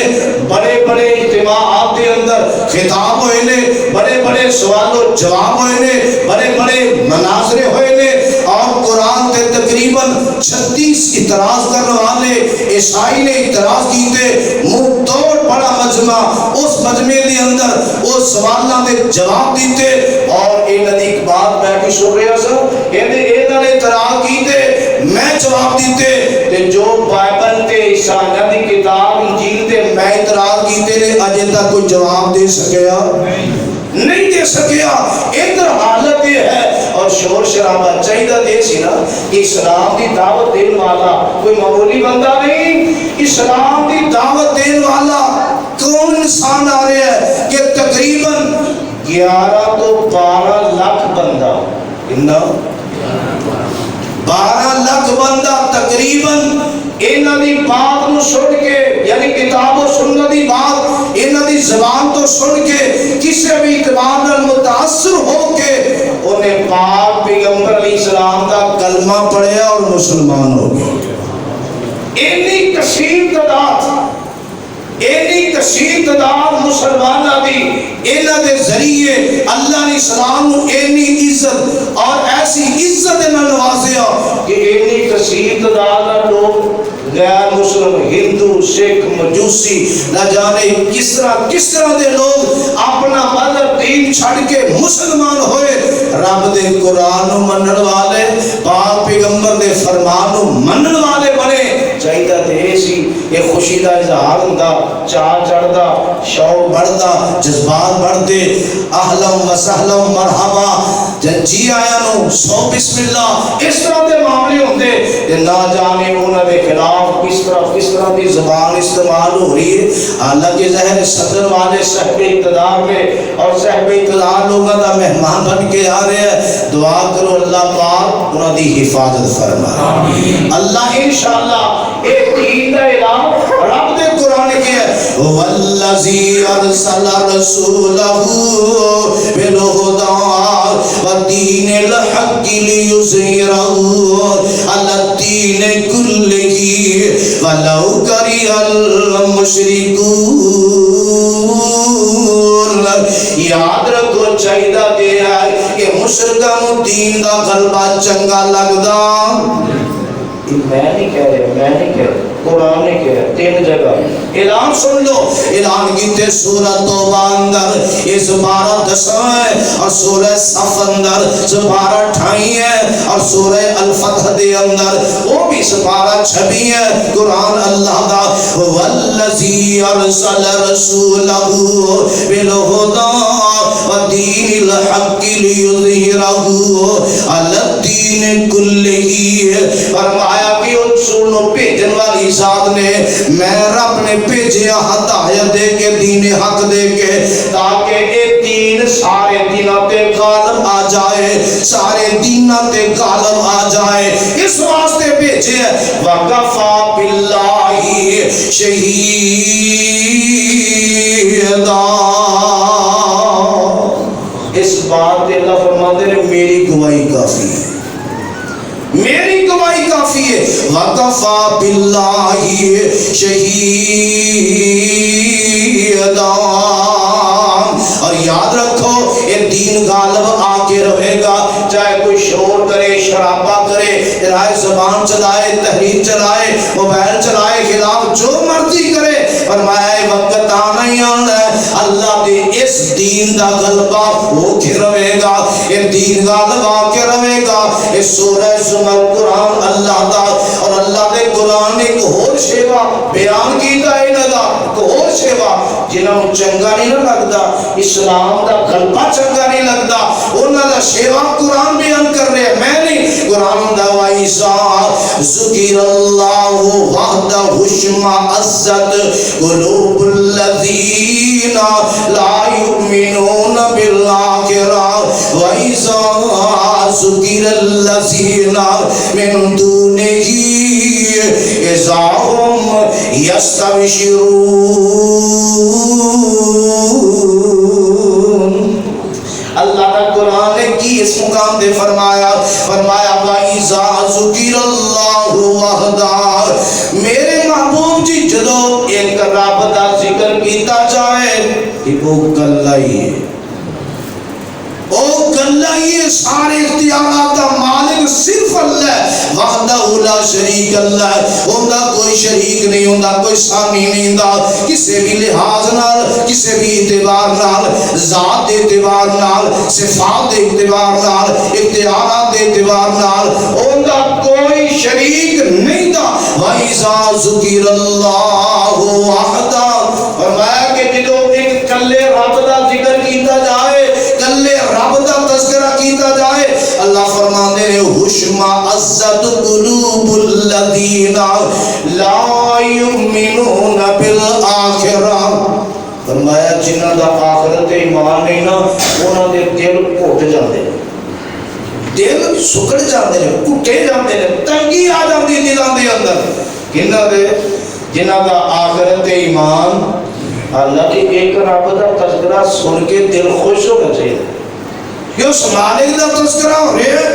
بڑے بڑے اجتماعات دے اندر خطاب ہوئے نے، بڑے بڑے سوال و جواب ہوئے نے، بڑے بڑے مناظرے ہوئے نے، اور قرآن تے تقریباً 36 اعتراض کرنے والے عیسائی نے اعتراض کیتے، منہ توڑ بڑا مجمع، اس مجمع دے اندر وہ سوالوں دے جواب دیتے۔ اور انہوں نے ایک بات میں بھی سن رہا سا، انہوں نے اعتراض کیتے میں جواب دیتے، تے جو بائبل تے عیسائیاں دی کتاب انجیل تے میں اعتراض کیتے نے اجے تک کوئی جواب دے سکیا نہیں دے سکیا۔ ادھر حالت یہ ہے اور شور شرابہ چاہیدہ دے سی نا، اسلام دی دعوت دین والا کوئی معمولی بندہ نہیں، اسلام دی دعوت دین والا کون انسان آ رہے ہیں کہ تقریباً 11 تو 12 لاکھ بندہ، کتنا 12 لاکھ بندہ تقریباً انہاں دی بات نو سن کے، یعنی کتاب و سنت دی بات انہاں دی زبان تو سن کے کسی بھی اعتبار نال متاثر ہو کے انہیں پاک پیغمبر علیہ السلام کا کلمہ پڑھیا اور مسلمان ہو گئے۔ اینی کثیر تعداد مسلمانہ دی انہاں دے ذریعے اللہ نے اسلام نو اینی عزت اور ایسی عزت نہ نوازیا کہ اینی کثیر تعداد لوگ غیر مسلم ہندو سکھ مجوسی نہ جانے کس طرح دے لوگ اپنا مذہب دین چھڑ کے مسلمان ہوئے، رب دے قرآن نو منن والے، پاک پیغمبر دے فرمان نو منن والے بنے۔ چاہیدہ دے سی یہ خوشی دا اظہار ہوندا، چاہ چڑھدا، شوق بڑھدا، جذبات بڑھدے، اہلم و سہلم مرحبا جی آیا نو سو بسم اللہ، اس طرح دے معاملے ہوندے کہ نہ جانے انہاں دے خلاف کس طرح دی زبان استعمال ہو رہی ہے۔ حالانکہ ظاہر صدر والے صاحب اقتدار میں اور صاحب اقتدار لوگوں کا مہمان بن کے آ رہے ہیں، دعا کرو اللہ پاک انہاں دی حفاظت فرمائے۔ اللہ انشاءاللہ ایک دین دا اعلان رب دے قرآن کے ہے، والذی ارسل رسولہ بالہدی ودین الحق لیظہرہ علی الدین کلہ ولو کرہ المشرکون۔ یاد رکھو چاہیدہ دے ہے کہ مشرکان دین دا غلبہ چنگا لگدا، میں نہیں کہہ رہے قرآن نے کہا 3 جگہ اعلان سن لو۔ اعلان کیتے سورہ توبہ اندر یہ سپارہ 10 ہے، اور سورہ صف اندر سپارہ 28 ہے، اور سورہ الفتح دے اندر وہ بھی سپارہ 26 ہے۔ قرآن اللہ دا والذی ارسل رسولہ بالہدی ودین الحق لیظہرہ علی الدین کلہ۔ فرمایا کہ رسول نو بھیجن والی ذات نے، میں رب نے بھیجیا ہدایت دے کے، دین حق دے کے، تاکہ یہ دین سارے دیناں تے غالب آ جائے، سارے دیناں تے غالب آ جائے، اس واسطے بھیجے وَقَفَى بِاللَّهِ شَهِيدًا۔ اس بات پہ اللہ فرماتے ہیں میری گواہی کافی ہے، میری گواہی کافی ہے۔ وَكَفَى بِاللَّهِ شَهِيدًا، اور یاد رکھو یہ دین غالب آ کے رہے گا، چاہے کوئی شور کرے، شرابہ کرے، رائے زبان چلائے، تحریر چلائے، موبائل چلائے، خلاف جو مرضی کرے، فرمایا وقت آنا ہی آنا ہے اللہ دے اس دین دا غلبہ ہو کے رہے گا، یہ دین غالب آ کے رہے گا۔ اس سورہ زمر قرآن اللہ دا اور اللہ دے قرآن نے ایک اور شیوا بیان کیتا ہے لگا، ایک اور شیوا جنہوں چنگا نہیں لگتا، اسلام دا غلبہ چنگا نہیں لگتا، انہوں دا شیوا قرآن بیان کر رہے ہیں، میں نہیں۔ قرآن دا وَإِذَا ذُكِرَ اللَّهُ وَحْدَهُ اشْمَأَزَّتْ قُلُوبُ الَّذِينَ لَا يُؤْمِنُونَ بِالْآخِرَةِ وَإِذَا ذُكِرَ الَّذِينَ مِن دُونِهِ إِذَا هُمْ يَسْتَبْشِرُونَ۔ اللہ کا قرآن نے کی اس مقام دے فرمایا وَإِذَا ذُكِرَ اللَّهُ وَحْدَهُ، میرے محبوب جی جدو ایک رب دا ذکر کیتا جائے کہ وہ کلا ہی ہے، وہ کلا ہی ہے، سارے اختیارات کا مالک صرف اللہ وحدہ لا شریک اللہ، ہوندا کوئی شریک نہیں، ہوندا کوئی ثانی نہیں ہوندا، کسی بھی لحاظ نال، کسی بھی اعتبار نال، ذات دے اعتبار نال، صفات دے اعتبار نال، اختیارات دے اعتبار نال، ہوندا کوئی شریک نہیں دا۔ وَإِذَا ذُكِرَ اللَّهُ وَحْدَهُ، فرمایا کہ جدو ایک کلے رب دا ذکر کیتا جائے، کلے رب دا تذکرہ کیتا جائے، اللہ فرماتے ہیں اشمأزت قلوب الذین لا یؤمنون بالآخرہ، فرمایا جنہاں دا آخرت ایمان نہیں نا انہاں دے دل گھٹ جاندے ہیں، دل سکڑ جاندے ہیں، گھٹے جاندے ہیں، تنگی آ جاندی دلاں دے اندر، کنہاں دے جنہاں دا آخرت ایمان، اللہ کی ایک رب دا تذکرہ سن کے دل خوش ہونا چاہیے، یہ اس مالک دا تذکرہ ہو رہے ہیں،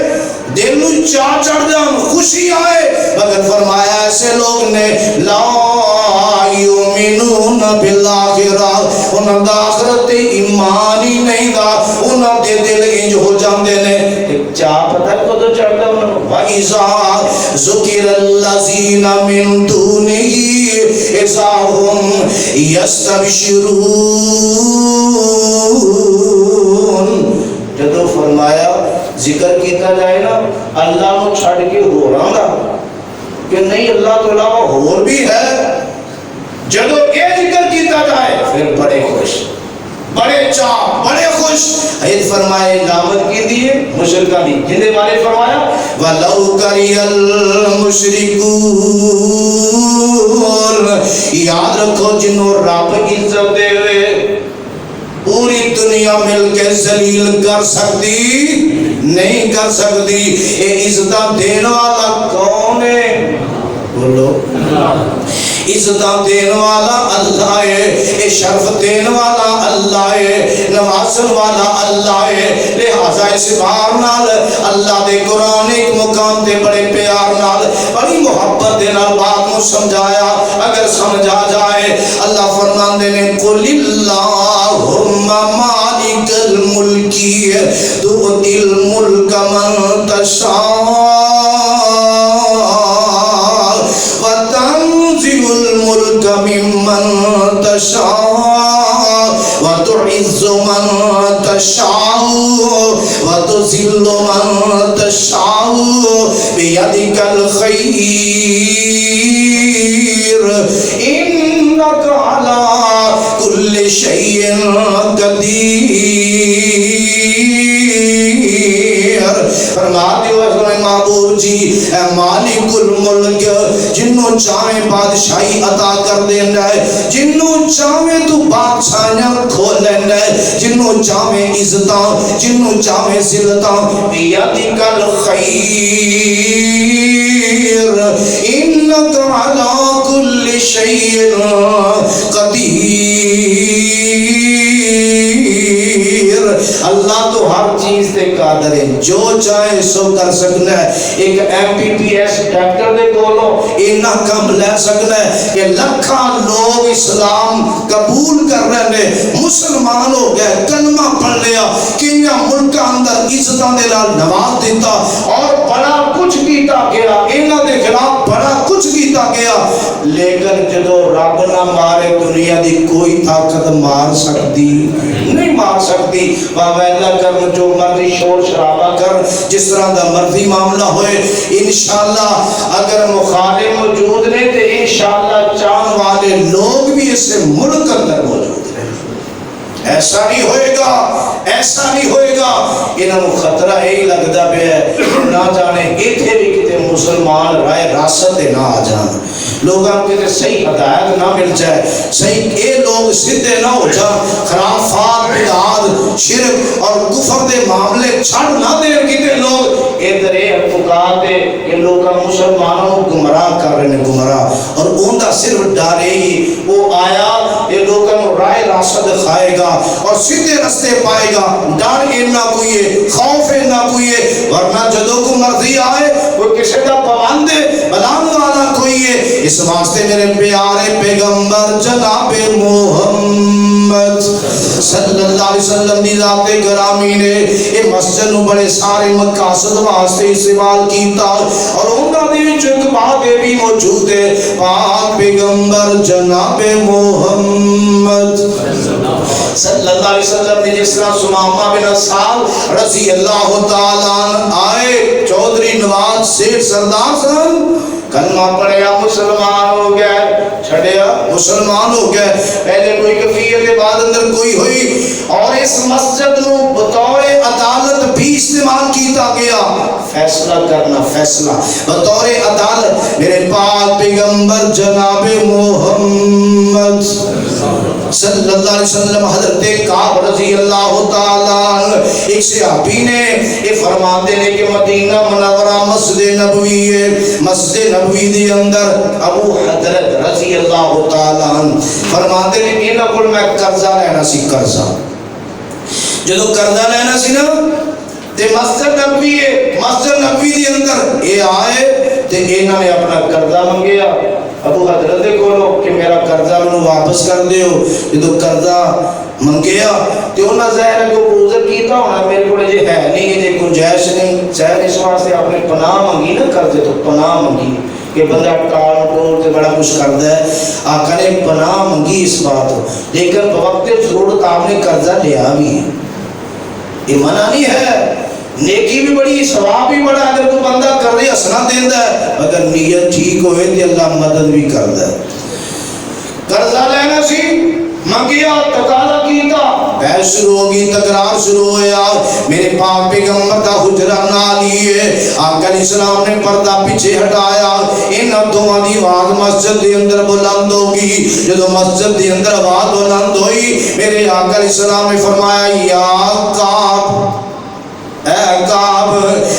دل نو چاہ چڑھ جان، خوشی آئے، مگر فرمایا ایسے لوگ نے لا یؤمنون بالآخرہ، انہاں دا آخرت ایمان ہی نہیں دا، انہاں دے دل انج ہو جاندے نے، ایک چاہ پتہ کو تو چڑھ دا انہاں، وَإِذَا ذُكِرَ الَّذِينَ مِن دُونِهِ إِذَا هُمْ يَسْتَبْشِرُونَ۔ جدو فرمایا ذکر کیتا جائے نا اللہ نو چھڑ کے ہو رہا گا کہ نہیں اللہ تو علاوہ اور بھی ہے، جدو یہ ذکر کیتا جائے پھر بڑے خوش، بڑے چاہ، بڑے خوش۔ حید فرمائے لامت کی دیئے مشرکہ نہیں، جن دے بارے فرمایا وَلَوْ كَرِيَ الْمُشْرِكُونَ، یاد رکھو جنہوں رب عزت دے ہوئے پوری دنیا مل کے ذلیل کر سکتی نہیں کر سکتی، اے عزت دینے والا کون ہے؟ بولو عزت دینے والا اللہ ہے، اے شرف دینے والا اللہ ہے، نوازن والا اللہ ہے، لہذا اس بار نال اللہ دے قرآن ایک مقام دے بڑے پیار نال بڑی محبت دے نال بات نو سمجھایا، اگر سمجھا جائے اللہ فرماندے نے قُلِ اللَّهُمَّ مَالِكَ الْمُلْكِ تُؤْتِي الْمُلْكَ مَن تَشَاءُ وَتَنزِعُ الْمُلْكَ مِمَّن تَشَاءُ وَتُعِزُّ مَن تَشَاءُ وَتُذِلُّ مَن تَشَاءُ بِيَدِكَ الْخَيْرُ إِنَّكَ عَلَى كُلِّ شَيْءٍ قَدِيرٌ۔ فرماتے ہوئے محبوب جی اے مالک الملک، جنہوں چاہیں بادشاہی عطا کر دینا ہے، جنہوں چاہیں تو بادشاہیاں کھول لینا ہے، جنہوں چاہیں عزتاں، جنہوں چاہیں ذلتاں، بیدک الخیر انک علی کل شیء قدیر۔ قدیر، اللہ تو ہر چیز تے قادر ہے، جو چاہے سو کر سکنا ہے۔ ایک MBBS ڈاکٹر دے کولوں اینا کم لے سکنا ہے کہ لکھاں لوگ اسلام قبول کر رہے ہیں، مسلمان ہو گئے، کلمہ پڑھ لیا، کنیا ملکہ اندر عزتاں دے نال نواز دیتا اور بڑا کچھ کیتا گیا، انہاں دے خلاف بڑا کچھ کیتا گیا، لیکن جدو رب نہ مارے دنیا دی کوئی طاقت مار سکتی نہیں، مار سکتی۔ واویلا کر، جو مرضی شور شرابہ کر، جس طرح دا مرضی معاملہ ہوئے، انشاءاللہ اگر مخالف موجود نے تو انشاءاللہ چاند والے لوگ بھی اس سے ملک اندر موجود ہیں۔ ایسا نہیں ہوئے گا، ایسا نہیں ہوئے گا۔ انہوں خطرہ ہی لگتا پہ ہے، نہ جانے ایتھے بھی کتے مسلمان رائے راست نہ آ جان، لوگاں کے صحیح ہدایت نہ مل جائے، صحیح اے لوگ سدھے نہ ہو جائیں، خرافات، بدعات، شرک اور کفر دے معاملے چھڑ نہ دیں کتے لوگ ادھر افقات یہ لوگ مسلمانوں گمراہ کر رہے ہیں، گمراہ، اور اوندا صرف ڈارے ہی وہ آیا یہ لوگوں رائے راست کھائے گا اور سیدھے رستے پائے گا، ڈر نہ کوئی ہے، خوف نہ کوئی ہے، ورنہ جدوں کو مرضی آئے وہ کسی کا پابند بلان والا کوئی ہے۔ اس واسطے میرے پیارے پیغمبر جناب محمد صلی اللہ علیہ وسلم دی ذات گرامی نے یہ مسجد نو بڑے سارے مقاصد واسطے استعمال کیتا اور انہاں دے وچ ایک بات بھی موجود ہے، پاک پیغمبر جناب محمد صلی اللہ علیہ وسلم نے جس طرح سمامہ بن اسال رضی اللہ تعالیٰ آئے، چودھری نواز سیٹھ سردار سن، کلمہ پڑھیا مسلمان ہو گئے، چھڑیا مسلمان ہو گئے، پہلے کوئی کفیت بعد اندر کوئی ہوئی، اور اس مسجد نو بطور عدالت بھی استعمال کیتا گیا، فیصلہ کرنا، فیصلہ بطور عدالت۔ میرے پاک پیغمبر جناب محمد صلی اللہ علیہ وسلم حضرت کعب رضی اللہ تعالیٰ ایک صحابی نے یہ فرماتے ہیں کہ مدینہ منورہ مسجد نبوی ہے، مسجد نبوی دی اندر ابو حضرت رضی اللہ تعالیٰ فرماتے ہیں کہ انہوں کو میں قرضہ لینا سی، قرضہ جدو قرضہ لینا سی نا تے مسجد نبوی ہے، مسجد نبوی دی اندر یہ آئے تے انہوں نے اپنا قرضہ منگیا ابو حضرت کولو کہ میرا قرضہ منو واپس کر دیو، جدو قرضہ منگیا تے انہاں ظاہر ہے کو عذر کیتا ہونا میرے کو جے ہے نہیں، یہ گنجائش نہیں، ظاہر اس واسطے آپ نے پناہ منگی نا، قرضے تو پناہ منگی کہ بندہ ٹال ٹول تے بڑا کچھ کردا ہے، آقا نے پناہ منگی اس بات، لیکن بوقت ضرورت آپ نے قرضہ لیا بھی ہے، یہ منع نہیں ہے، نیکی بھی بڑی، ثواب بھی بڑا، اگر کوئی بندہ کر رہے ہسنا دیندہ ہے، اگر نیت ٹھیک ہوئے تو اللہ مدد بھی کرتا ہے۔ قرضہ لینا سی منگیا، تقاضا کیتا، بحث شروع ہوگی، تکرار شروع ہویا، میرے پاک پیغمبر دا حجرہ نہ لیے، آقا علیہ السلام نے پردہ پیچھے ہٹایا، ان دوہاں دی آواز مسجد دے اندر بلند ہوگی، جدو مسجد دے اندر آواز بلند ہوئی، میرے آقا علیہ السلام نے فرمایا یا کعب، اے کعب،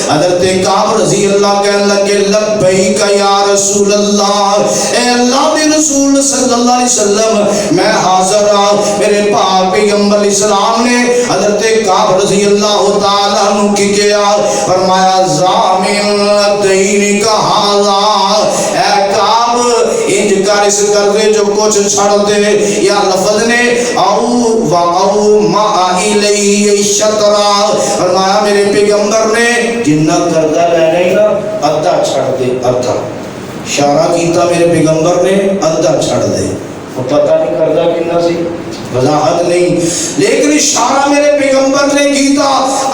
حضرت کعب رضی اللہ کہنے لگے لبیک یا رسول اللہ، اے اللہ کے رسول صلی اللہ علیہ وسلم میں حاضر ہوں۔ میرے پاک پیغمبر علیہ السلام نے حضرت کعب رضی اللہ تعالیٰ عنہ کی کیا، فرمایا زامن دین کا حاضر، اے کعب انج کر اس قرضے جو کچھ چھڑ دے، یا لفظ نے او ما الیہ شطرا، فرمایا میرے پیغمبر نے جنہ قرضہ لینا نا ادھا چھڑ دے، ادھا اشارہ کیتا میرے پیغمبر نے ادھا چھڑ دے، وہ پتہ نہیں قرضہ کتنا سی، وضاحت نہیں، لیکن اشارہ میرے پیغمبر نے کیتا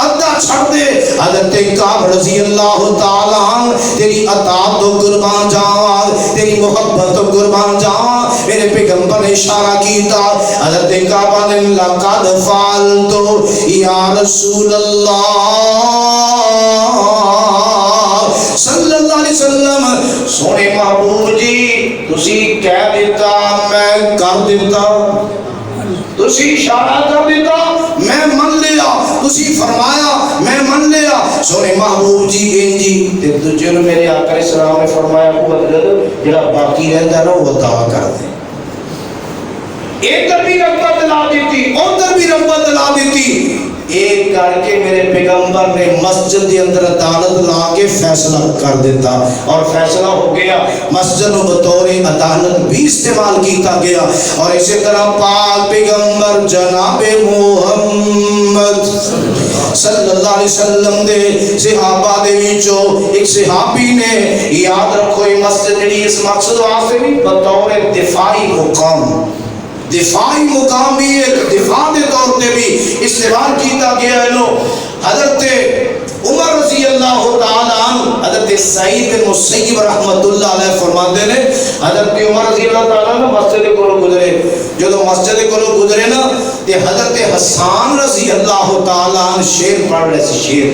ادھا چھڑ دے۔ حضرت کعب رضی اللہ تعالیٰ عنہ تیری اطاعت تو قربان جاواں، تیری محبت تو قربان جاواں، میرے پیغمبر نے اشارہ کیتا، حضرت کعب نے لقد فعلت یا رسول اللہ صلی اللہ علیہ وسلم، سونے محبوب جی تسی کہہ دیتا میں کر دیتا، تسی اشارہ کر دیتا میں من لیا، تسی فرمایا میں من لیا، سونے محبوب جی این جی تے تجھے میرے آقا علیہ السلام نے فرمایا کو حضرت جڑا باقی رہتا ہے وہ عطا کر دے، ادھر بھی رغبت لا دیتی ادھر بھی رغبت لا دیتی، ایک کر کے میرے پیغمبر نے مسجد کے اندر عدالت لا کے فیصلہ کر دیتا اور فیصلہ ہو گیا. مسجد و بطور عدالت بھی استعمال کیتا گیا. اور اسی طرح پاک پیغمبر جناب محمد صلی اللہ علیہ وسلم دے صحابہ دے وچوں ایک صحابی نے یاد رکھو یہ مسجد جڑی اس مقصد واسطے بھی بطور دفاعی مقام بھی ایک دفاع دے طور پہ بھی استعمال کیتا گیا ہے. لو حضرت عمر رضی اللہ تعالیٰ عنہ حضرت سعید بن مسیب رحمت اللہ علیہ فرماتے ہیں حضرت عمر رضی اللہ تعالیٰ عنہ مسجد کو گزرے جو مسجد کو گزرے نا تے حضرت حسان رضی اللہ تعالیٰ عنہ شعر پڑھ رہے سے. شعر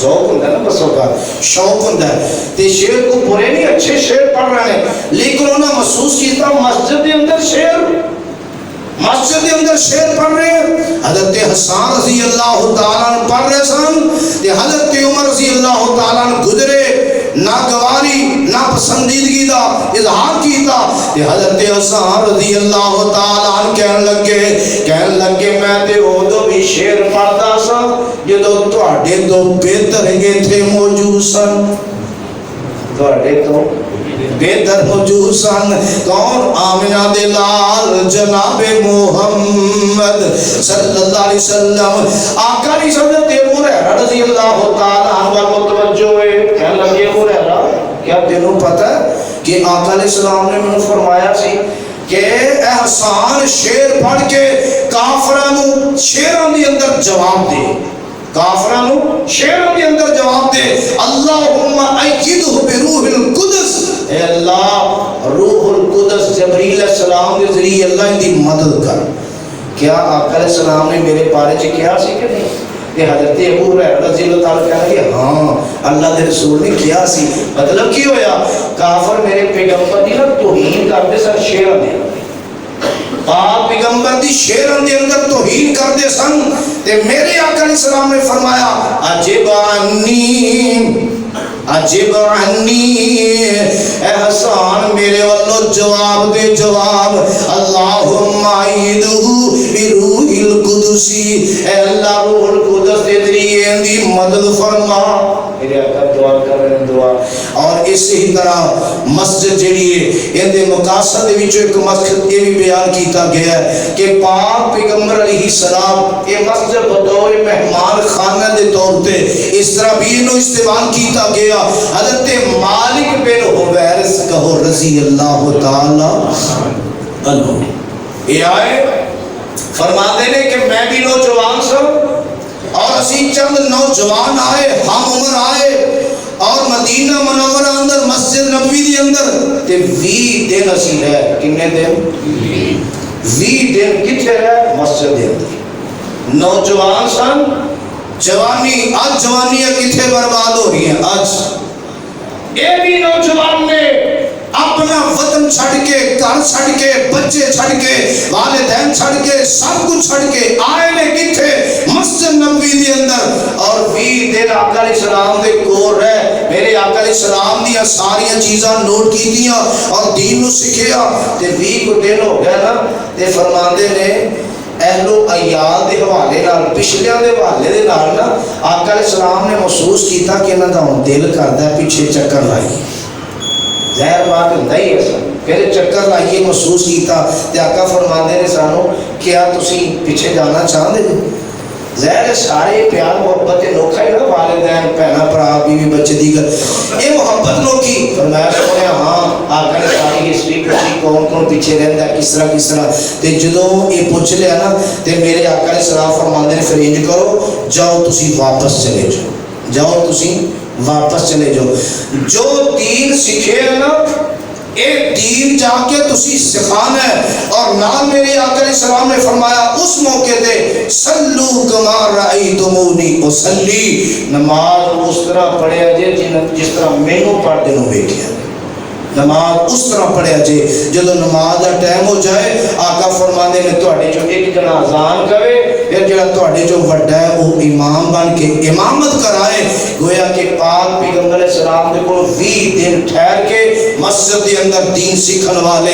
ذوق ہوتا ہے نا بسوں کا شوق ہوتا ہے تے شعر کو برے نہیں اچھے شعر پڑھ رہے ہیں لیکن انہوں نے محسوس کیتا مسجد کے اندر شعر پڑھ رہے ہیں. حضرت حسان رضی اللہ تعالیٰ عنہ پڑھ رہے سن تے حضرت عمر رضی اللہ تعالیٰ عنہ گزرے ناگواری ناپسندیدگی دا اظہار کیتا تے حضرت حسان رضی اللہ تعالیٰ عنہ کہن لگے میں تے اودوں بھی شعر پڑھدا سا جدوں تواڈے تو بہتر تھے موجود سن. تواڈے تو بہتر موجود سن کون؟ آمنہ دے لال جناب محمد صلی اللہ علیہ وسلم. آقا علیہ حضرت ابو ہریرہ رضی اللہ تعالیٰ عنہ متوجہ ہوئے کہنے لگے ابو ہریرہ کیا تینوں پتہ ہے کہ آقا علیہ السلام نے مجھے فرمایا سی کہ اے حسان شعر پڑھ کے کافرانو شعراں دے اندر جواب دے کافرانو شعراں دے اندر جواب دے اللہم ایدہ بروح القدس اے اللہ روح القدس جبریل علیہ السلام کے ذریعے اللہ ان کی مدد کر. کیا آقا علیہ السلام نے میرے بارے چ کیا سی کہ نہیں؟ کہ حضرت ابو ہریرہ رضی اللہ تعالیٰ کہا کہ ہاں اللہ دے رسول نے کیا سی. مطلب کی ہویا کافر میرے پیغمبر دی نا توہین کرتے سن شعراں دے پاک پیغمبر دی شعراں دے اندر توہین کرتے سن تے میرے آقا علیہ السلام نے فرمایا عجب عنی اے حسان میرے والو جواب دے جواب اللہم عیدہ بروح القدسی اے اللہ روح القدس دے ذریعے اندی مدد فرما. میرے آقا دعا کر رہے ہیں دعا. اور اسی طرح مسجد جڑی ہے اندے مقاصد وچوں ایک مقصد یہ بھی بیان کیتا گیا ہے کہ پاک پیغمبر علیہ السلام یہ مسجد بطور مہمان خانہ دے طور پہ اس طرح بھی انہوں استعمال کیتا گیا. حضرت مالک بن حویرث کہو رضی اللہ تعالی عنہ یہ آئے فرماتے ہیں کہ میں بھی نوجوان سا اور اسی چند نوجوان آئے ہم عمر آئے اور مدینہ منورہ اندر مسجد نبوی دی اندر تے 20 دن اسی رہے. کنے دن؟ 20 دن کتنے رہے؟ مسجد دے اندر. نوجوان سن جوانی آج جوانیاں کتنے برباد ہو رہی ہیں. آج یہ بھی نوجوان نے اپنا وطن چھڑ کے گھر چھڑ کے بچے چھڑ کے والدین چھڑ کے سب کچھ چھڑ کے آئے نے کتنے مسجد نبوی دے اندر اور 20 دن آقا علیہ السلام دے کول رہے. میرے آقا علیہ السلام دیا ساری چیزاں نوٹ کی دیا اور دین نو سکھیا تے 20 کو دن ہو گیا نا تے فرماندے نے اہل و عیال دے حوالے نال پچھلیاں دے حوالے دے نال نا آقا علیہ السلام نے محسوس کیتا کہ انہاں دا دل کردا ہے پیچھے چکر لائی. ظاہر بات ہوتا ہی ایسا پھر چکر لائیے محسوس کیتا تے آقا فرماندے نے سانو کیا تسی پیچھے جانا چاہتے ہو؟ ظاہر سارے پیار محبت نوکھا ہی نا والدین بہنا بھرا بیوی بچے دیگر یہ محبت نوکی. فرمایا سونے ہاں آقا نے ساری ہسٹری پوچھی کون کون پیچھے رہندا ہے کس طرح تے جدوں یہ پوچھ لیا نا تے میرے آقا علیہ السلام فرماندے نے پھر انج کرو جاؤ تسی واپس چلے جاؤ تسی واپس چلے جاؤ. جو دین سکھے نا ایک دین جا کے تسی سکھانا ہے. اور نام میرے آقا علیہ السلام نے فرمایا اس موقع تے صلو کما رأیتمونی اصلی نماز اس طرح پڑھیا جے جس طرح مینوں پڑھدے نو ویکھیا. نماز اس طرح پڑھیا جے جدو نماز کا ٹائم ہو جائے آقا فرماندے نے تواڈے چوں ایک جنا اذان کرے پھر جڑا تواڈے چوں وڈا ہے وہ امام بن کے امامت کرائے گویا کہ پاک پیغمبر علیہ السلام دے کول 20 دن ٹھہر کے مسجد دے اندر دین سیکھن والے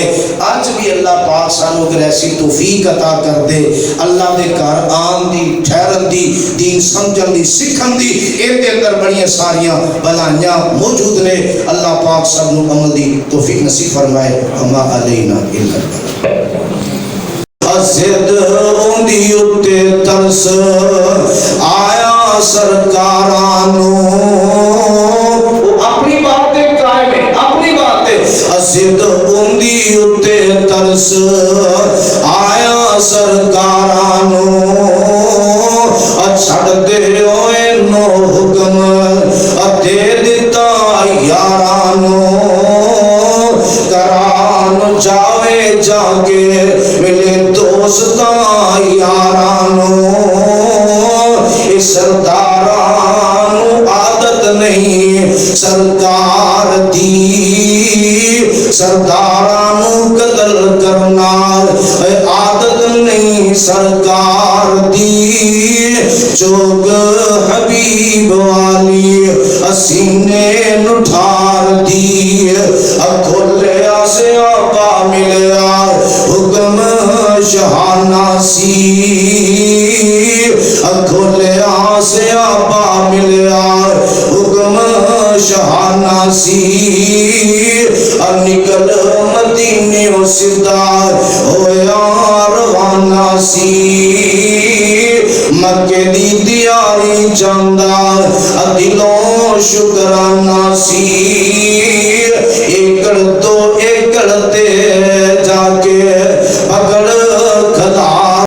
اج بھی اللہ پاک سانو اگر ایسی توفیق عطا کر دے اللہ دے گھر آن دی ٹھہرن دی دین سمجھن دی سیکھن دی اے دے اندر بڑی ساریاں بلائیاں موجود نے اللہ پاک سب نو عمل دی توفیق نصیب فرمائے وما علینا الا زد اوندی اتے ترس آیا سرکارانو اپنی باتیں قائم ہے اپنی باتیں زد اوندی اتے ترس آیا سرکارانو چھڑ دے ہوئے نو حکم دے دیتا یارانو کران جاوے جاگے ملے دوستاں یارانو سردارانو عادت نہیں سرکار دی سردارانو قتل کرنا عادت نہیں سرکار دی چوگ حبیب والی سینے نٹھار دی کھولیا سے آقا ملیا حکم شہانہ سی کھولیا سے آقا ملیا حکم شہانہ سی نکل مدینہ سردار ہویا روانہ سی مکے دی تیاری جاندار دلوں شکرانہ سی